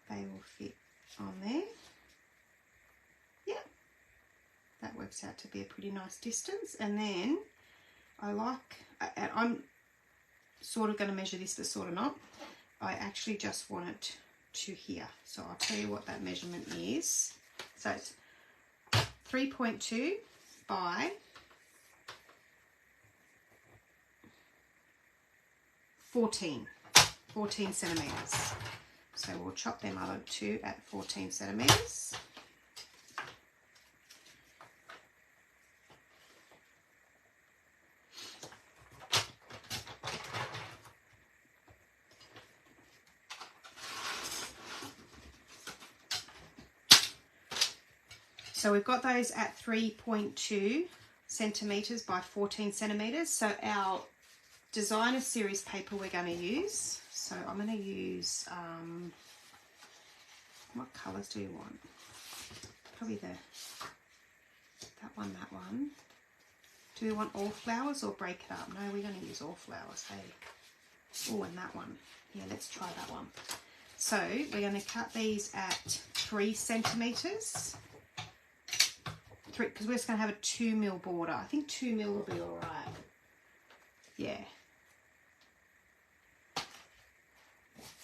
they will fit on there. Yep, that works out to be a pretty nice distance. And then I'm sort of going to measure this, but sort of not. I actually just want it to here. So I'll tell you what that measurement is. So it's 3.2 by 14 centimetres. So we'll chop them other two at 14 centimetres. So we've got those at 3.2 centimetres by 14 centimetres. So our designer series paper we're going to use. So I'm going to use, what colours do you want? Probably that one. Do we want all flowers or break it up? No, we're going to use all flowers, hey. Oh, and that one. Yeah, let's try that one. So we're going to cut these at 3 centimetres. Because we're just going to have a 2mm border. I think 2mm will be all right. Yeah.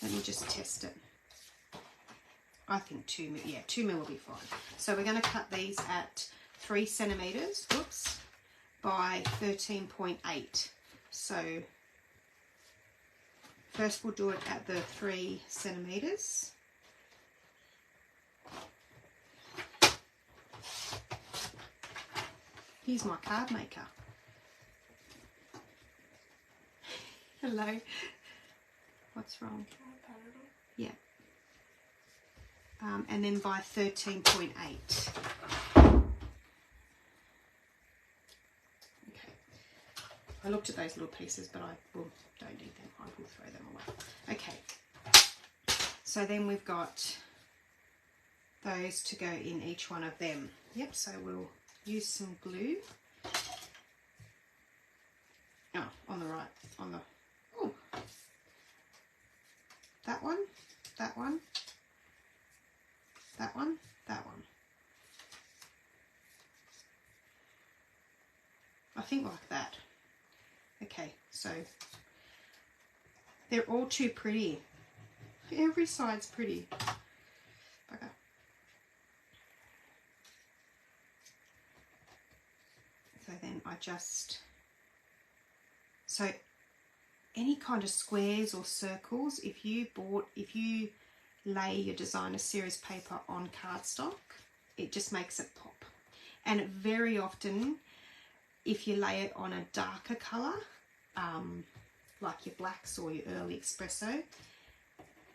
Let me just test it. I think 2mm, yeah, 2mm will be fine. So we're going to cut these at 3 centimetres, whoops, by 13.8. So first we'll do it at the 3 centimetres. Here's my card maker. Hello. What's wrong? Yeah. And then by 13.8. Okay. I looked at those little pieces, but I don't need them. I will throw them away. Okay. So then we've got those to go in each one of them. Yep. So we'll use some glue. Oh, on the right, on the, oh, that one, that one, that one, that one. I think like that. Okay, so they're all too pretty. Every side's pretty. Bugger. So then I just, so any kind of squares or circles, if you lay your designer series paper on cardstock, it just makes it pop. And very often, if you lay it on a darker colour, like your blacks or your early espresso,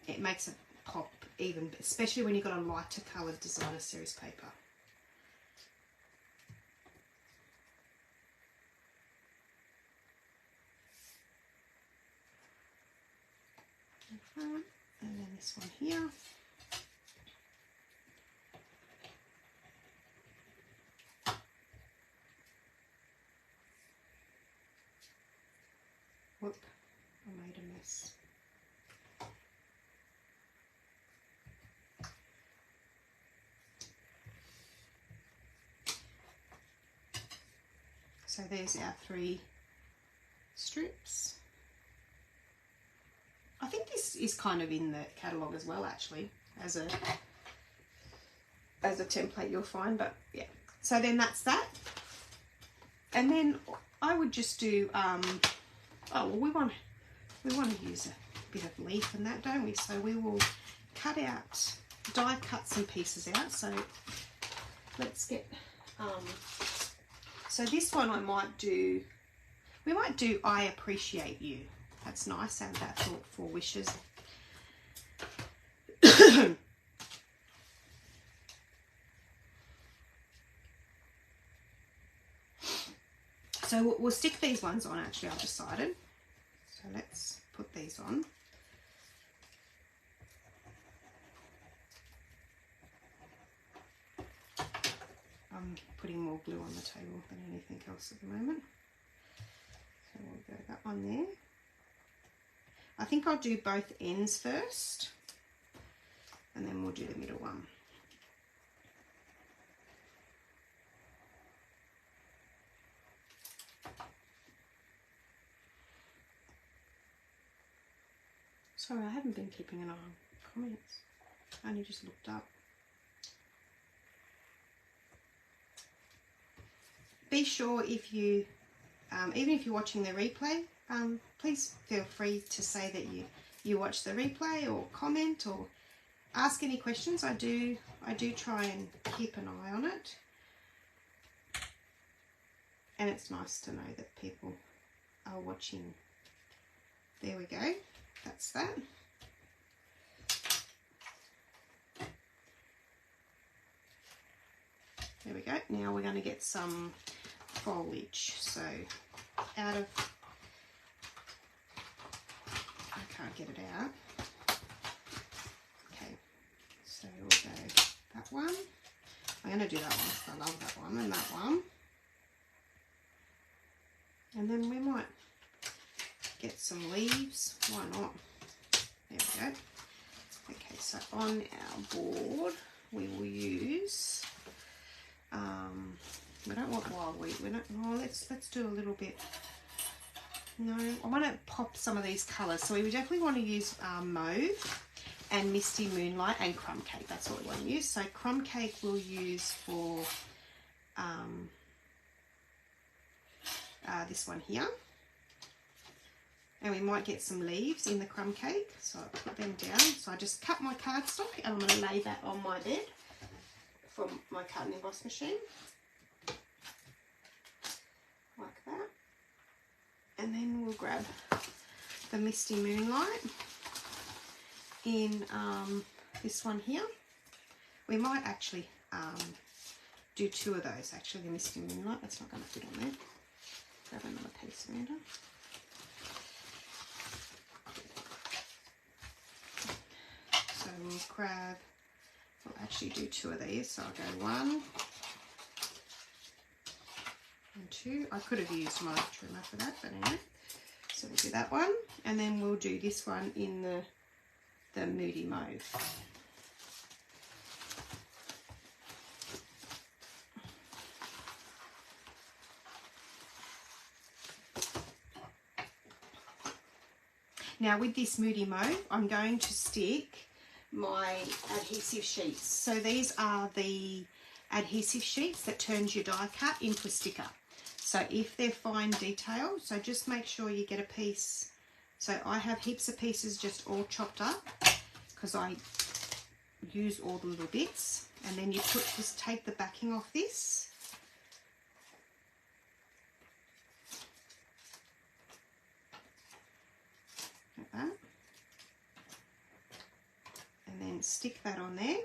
it makes it pop even, especially when you've got a lighter coloured designer series paper. And then this one here. Whoop, I made a mess. So there's our 3 strips. I think this is kind of in the catalogue as well, actually, as a template you'll find, but yeah. So then that's that. And then I would just do, oh, well, we want to use a bit of leaf and that, don't we? So we will cut out, die cut some pieces out. So let's get, so this one I might do, we might do I Appreciate You. That's nice, and that thoughtful wishes. So we'll stick these ones on, actually, I've decided. So let's put these on. I'm putting more glue on the table than anything else at the moment. So we'll go that one there. I think I'll do both ends first, and then we'll do the middle one. Sorry, I haven't been keeping an eye on comments. I only just looked up. Be sure if you, even if you're watching the replay, please feel free to say that you watch the replay, or comment, or ask any questions. I do try and keep an eye on it, and it's nice to know that people are watching. There we go. That's that. go. Now we're going to get some foliage. So out of, I can't get it out. Okay, so we'll go that one. I'm going to do that one because I love that one and that one. And then we might get some leaves. Why not? There we go. Okay, so on our board we will use, we don't want wild wheat. We don't, oh, let's do a little bit. No, I want to pop some of these colours. So we definitely want to use mauve and Misty Moonlight and Crumb Cake. That's what we want to use. So Crumb Cake we'll use for this one here. And we might get some leaves in the Crumb Cake. So I'll put them down. So I just cut my cardstock and I'm going to lay that on my bed from my cut and emboss machine. Like that. And then we'll grab the Misty Moonlight in this one here. We might actually do two of those, actually, the Misty Moonlight. That's not going to fit on there. Grab another piece, Amanda. So we'll grab, we'll actually do two of these. So I'll go 1 and 2. I could have used my trimmer for that, but anyway. So we'll do that one, and then we'll do this one in the Moody Mauve. Now with this Moody Mauve, I'm going to stick my adhesive sheets. So these are the adhesive sheets that turns your die cut into a sticker. So if they're fine detail, so just make sure you get a piece. So I have heaps of pieces just all chopped up because I use all the little bits. And then you just take the backing off this. Like that. And then stick that on there.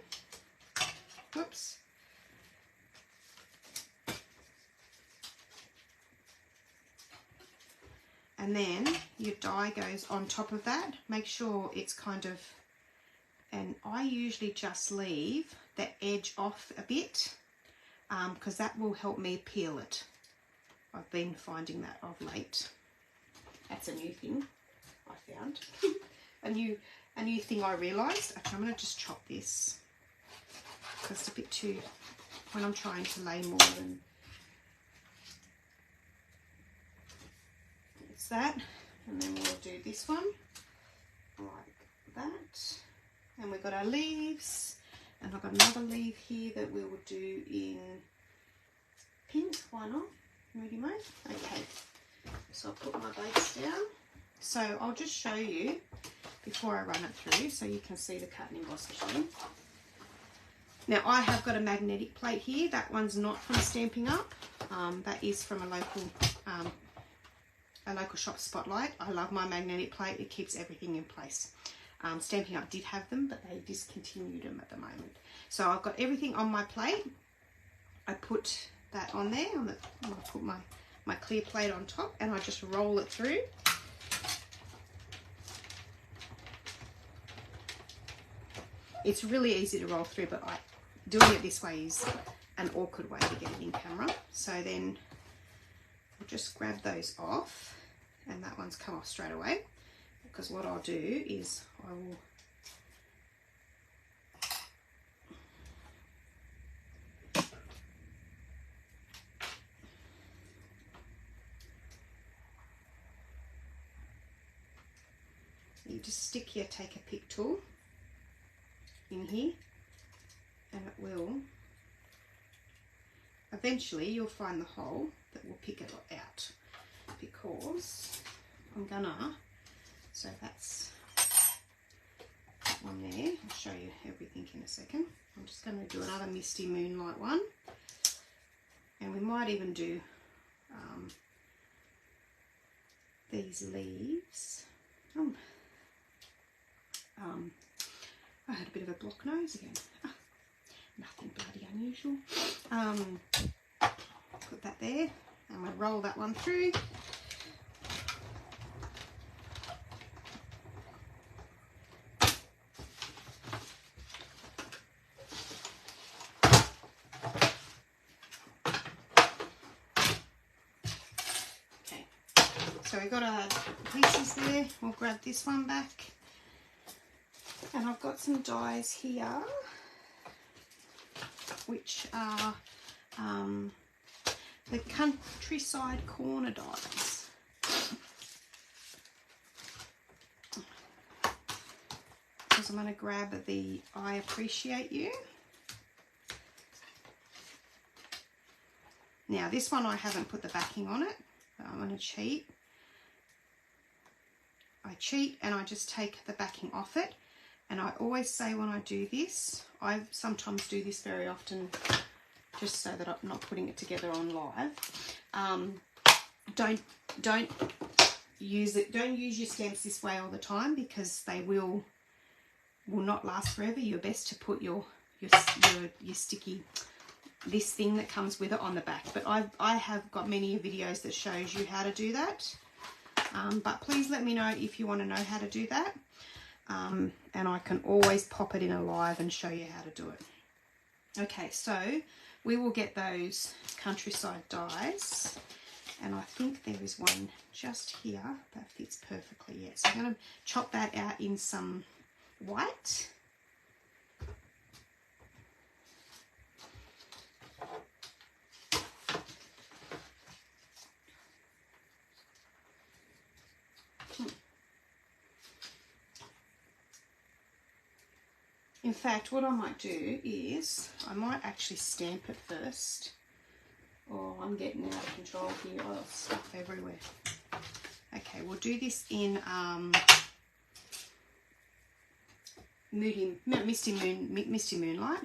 Whoops. And then your die goes on top of that. Make sure it's kind of, and I usually just leave the edge off a bit because that will help me peel it. I've been finding that of late. That's a new thing I found. a new thing I realised. Okay, I'm going to just chop this because it's a bit too, when I'm trying to lay more than that. And then we'll do this one like that. And we've got our leaves, and I've got another leaf here that we will do in pink. Why not? Moody Mauve. Okay, so I'll put my base down. So I'll just show you before I run it through so you can see the cut and emboss machine. Now I have got a magnetic plate here. That one's not from Stampin' Up. That is from a local shop, Spotlight. I love my magnetic plate. It keeps everything in place. Stampin' Up did have them, but they discontinued them at the moment. So I've got everything on my plate. I put that on there. I put my clear plate on top, and I just roll it through. It's really easy to roll through, but doing it this way is an awkward way to get it in camera. So then I'll just grab those off, and that one's come off straight away, because what I'll do is I will you just stick your take a pick tool in here, and it will eventually, you'll find the hole that will pick it out, because I'm gonna, so that's that one there. I'll show you everything in a second. I'm just going to do another Misty Moonlight one, and we might even do these leaves. I had a bit of a blocked nose again. nothing bloody unusual. Put that there, and we'll roll that one through. So we've got our pieces there. We'll grab this one back. And I've got some dies here, which are the Countryside Corner dies. Because I'm going to grab the I Appreciate You. Now this one I haven't put the backing on it, but I'm going to cheat. I cheat and I just take the backing off it, and I always say when I do this, I sometimes do this very often just so that I'm not putting it together on live. Don't use your stamps this way all the time, because they will not last forever. You're best to put your sticky, this thing that comes with it, on the back. But I have got many videos that shows you how to do that. But please let me know if you want to know how to do that. And I can always pop it in a live and show you how to do it. Okay, so we will get those Countryside dies. And I think there is one just here that fits perfectly. Yeah, so I'm going to chop that out in some white. In fact, what I might do is I might actually stamp it first. Oh, I'm getting out of control here. Oh, stuff everywhere. Okay, we'll do this in Misty Moonlight.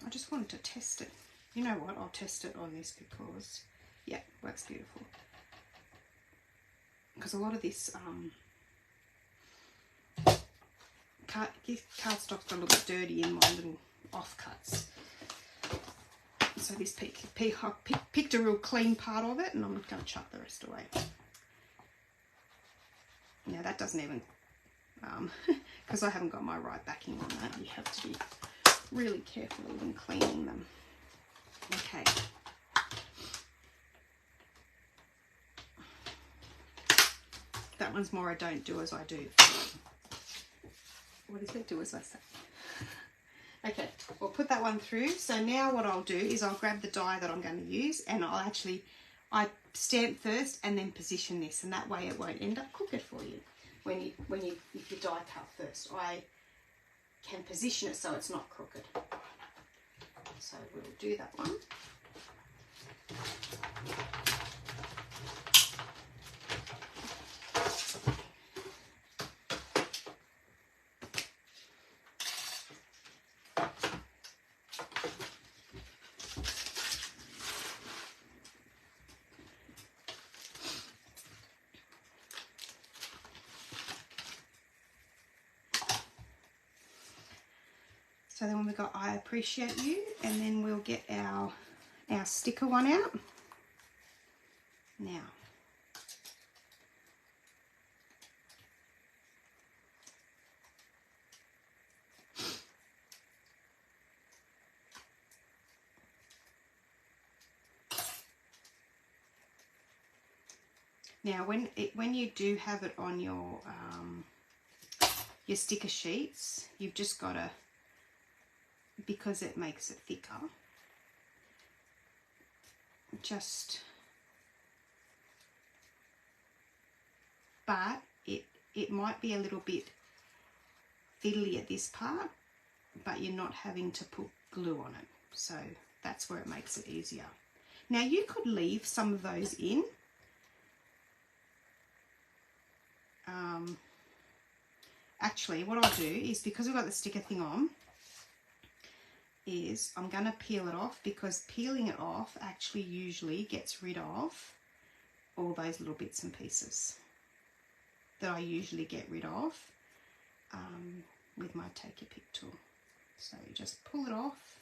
I just wanted to test it. You know what? I'll test it on this because, yeah, works beautiful. Because a lot of this cardstock got a little dirty in my little offcuts. So this I picked a real clean part of it, and I'm going to chuck the rest away. Now that doesn't even, because I haven't got my right backing on that, you have to be really careful when cleaning them. Okay. That one's more a don't do as I do. What is it? Do as I say. Okay, we'll put that one through. So now what I'll do is I'll grab the die that I'm going to use, and I stamp first and then position this, and that way it won't end up crooked for you. If you die cut first, I can position it so it's not crooked. So we'll do that one. So then we've got I Appreciate You, and then we'll get our sticker one out. Now, when you do have it on your sticker sheets, you've just got to, because it makes it thicker, but it might be a little bit fiddly at this part, but you're not having to put glue on it, so that's where it makes it easier. Now you could leave some of those in. Actually, what I'll do is, because we've got the sticker thing on, is I'm going to peel it off, because peeling it off actually usually gets rid of all those little bits and pieces that I usually get rid of with my Take Your Pick tool. So you just pull it off.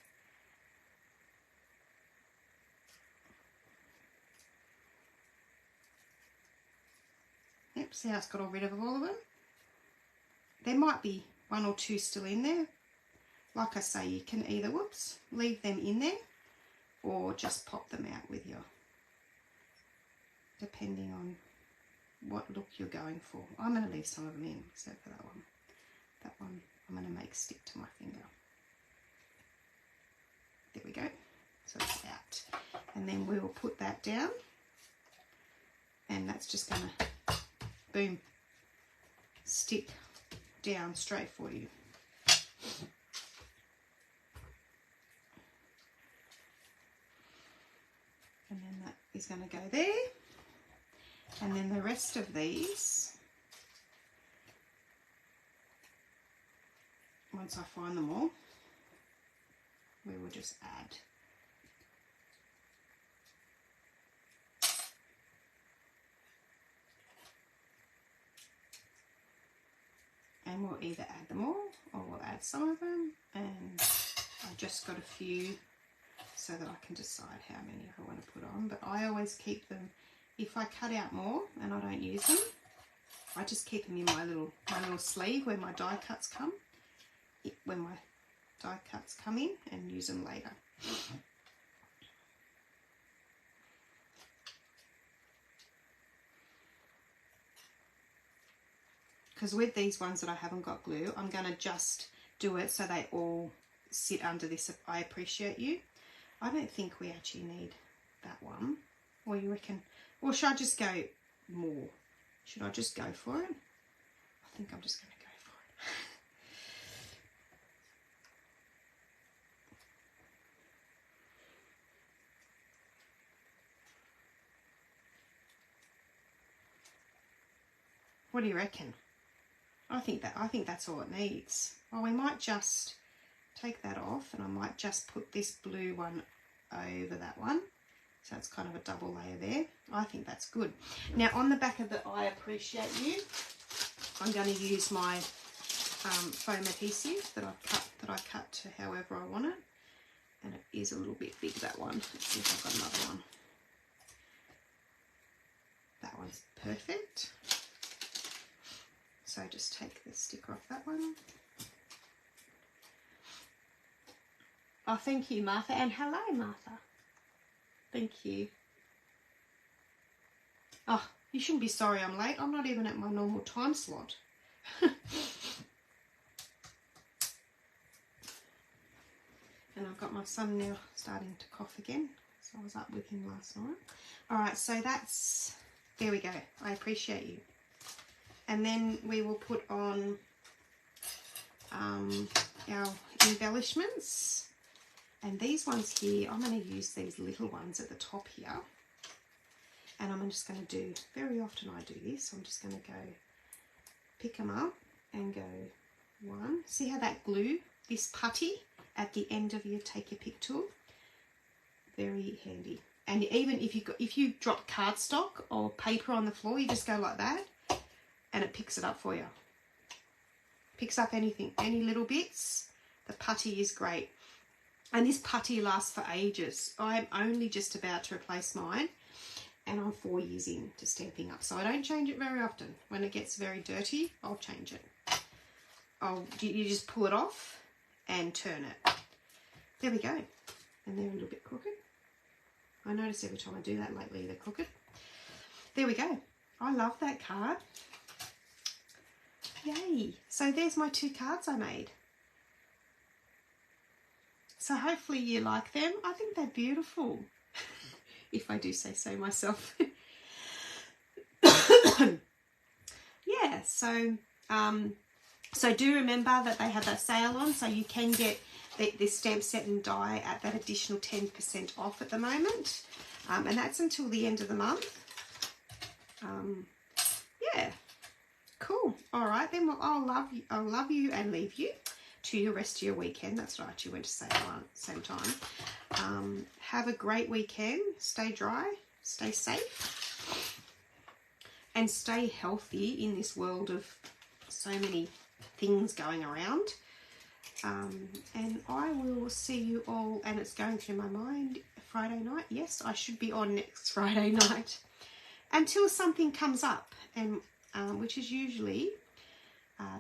Yep, see how it's got rid of all of them? There might be one or two still in there. Like I say, you can either, leave them in there or just pop them out with your, depending on what look you're going for. I'm going to leave some of them in, except for that one. That one I'm going to make stick to my finger. There we go. So it's out. And then we will put that down. And that's just going to, boom, stick down straight for you. And then that is going to go there. And then the rest of these, once I find them all, we will just add. And we'll either add them all or we'll add some of them. And I've just got a few so that I can decide how many I want to put on. But I always keep them, if I cut out more and I don't use them, I just keep them in my little sleeve where my die cuts come. When my die cuts come in, and use them later. Because with these ones that I haven't got glue, I'm going to just do it so they all sit under this I Appreciate You. I don't think we actually need that one. Or you reckon, or should I just go more? Should I just go for it? I think I'm just going to go for it. What do you reckon? I think that's all it needs. Oh, we might just take that off, and I might just put this blue one over that one. So it's kind of a double layer there. I think that's good. Now on the back of the I Appreciate You, I'm going to use my foam adhesive that I cut to however I want it. And it is a little bit big, that one. Let's see if I've got another one. That one's perfect. So just take the sticker off that one. Oh, thank you, Martha. And hello, Martha. Thank you. Oh, you shouldn't be sorry I'm late. I'm not even at my normal time slot. And I've got my son now starting to cough again. So I was up with him last night. All right, so that's, there we go. I Appreciate You. And then we will put on our embellishments. And these ones here, I'm going to use these little ones at the top here. And I'm just going to do, very often I do this, I'm just going to go pick them up and go one. See how that glue, this putty at the end of your Take Your Pick tool? Very handy. And even if you drop cardstock or paper on the floor, you just go like that. And it picks it up for you. Picks up anything, any little bits. The putty is great. And this putty lasts for ages. I'm only just about to replace mine. And I'm 4 years into Stampin' Up. So I don't change it very often. When it gets very dirty, I'll change it. You just pull it off and turn it. There we go. And they're a little bit crooked. I notice every time I do that lately, they're crooked. There we go. I love that card. Yay. So there's my 2 cards I made. So hopefully you like them. I think they're beautiful. If I do say so myself. Yeah, so do remember that they have that sale on, so you can get this stamp set and die at that additional 10% off at the moment. And that's until the end of the month. Yeah. Cool. All right, then. Well, I'll love you and leave you to the rest of your weekend. That's what I actually went to say at the same time. Have a great weekend. Stay dry, stay safe, and stay healthy in this world of so many things going around. And I will see you all, and it's going through my mind, Friday night. Yes, I should be on next Friday night until something comes up, and which is usually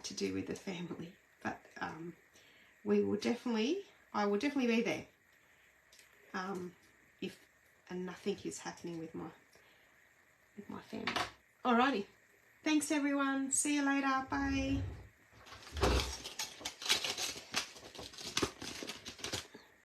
to do with the family. But I will definitely be there if nothing is happening with my family. Alrighty, thanks everyone. See you later. Bye.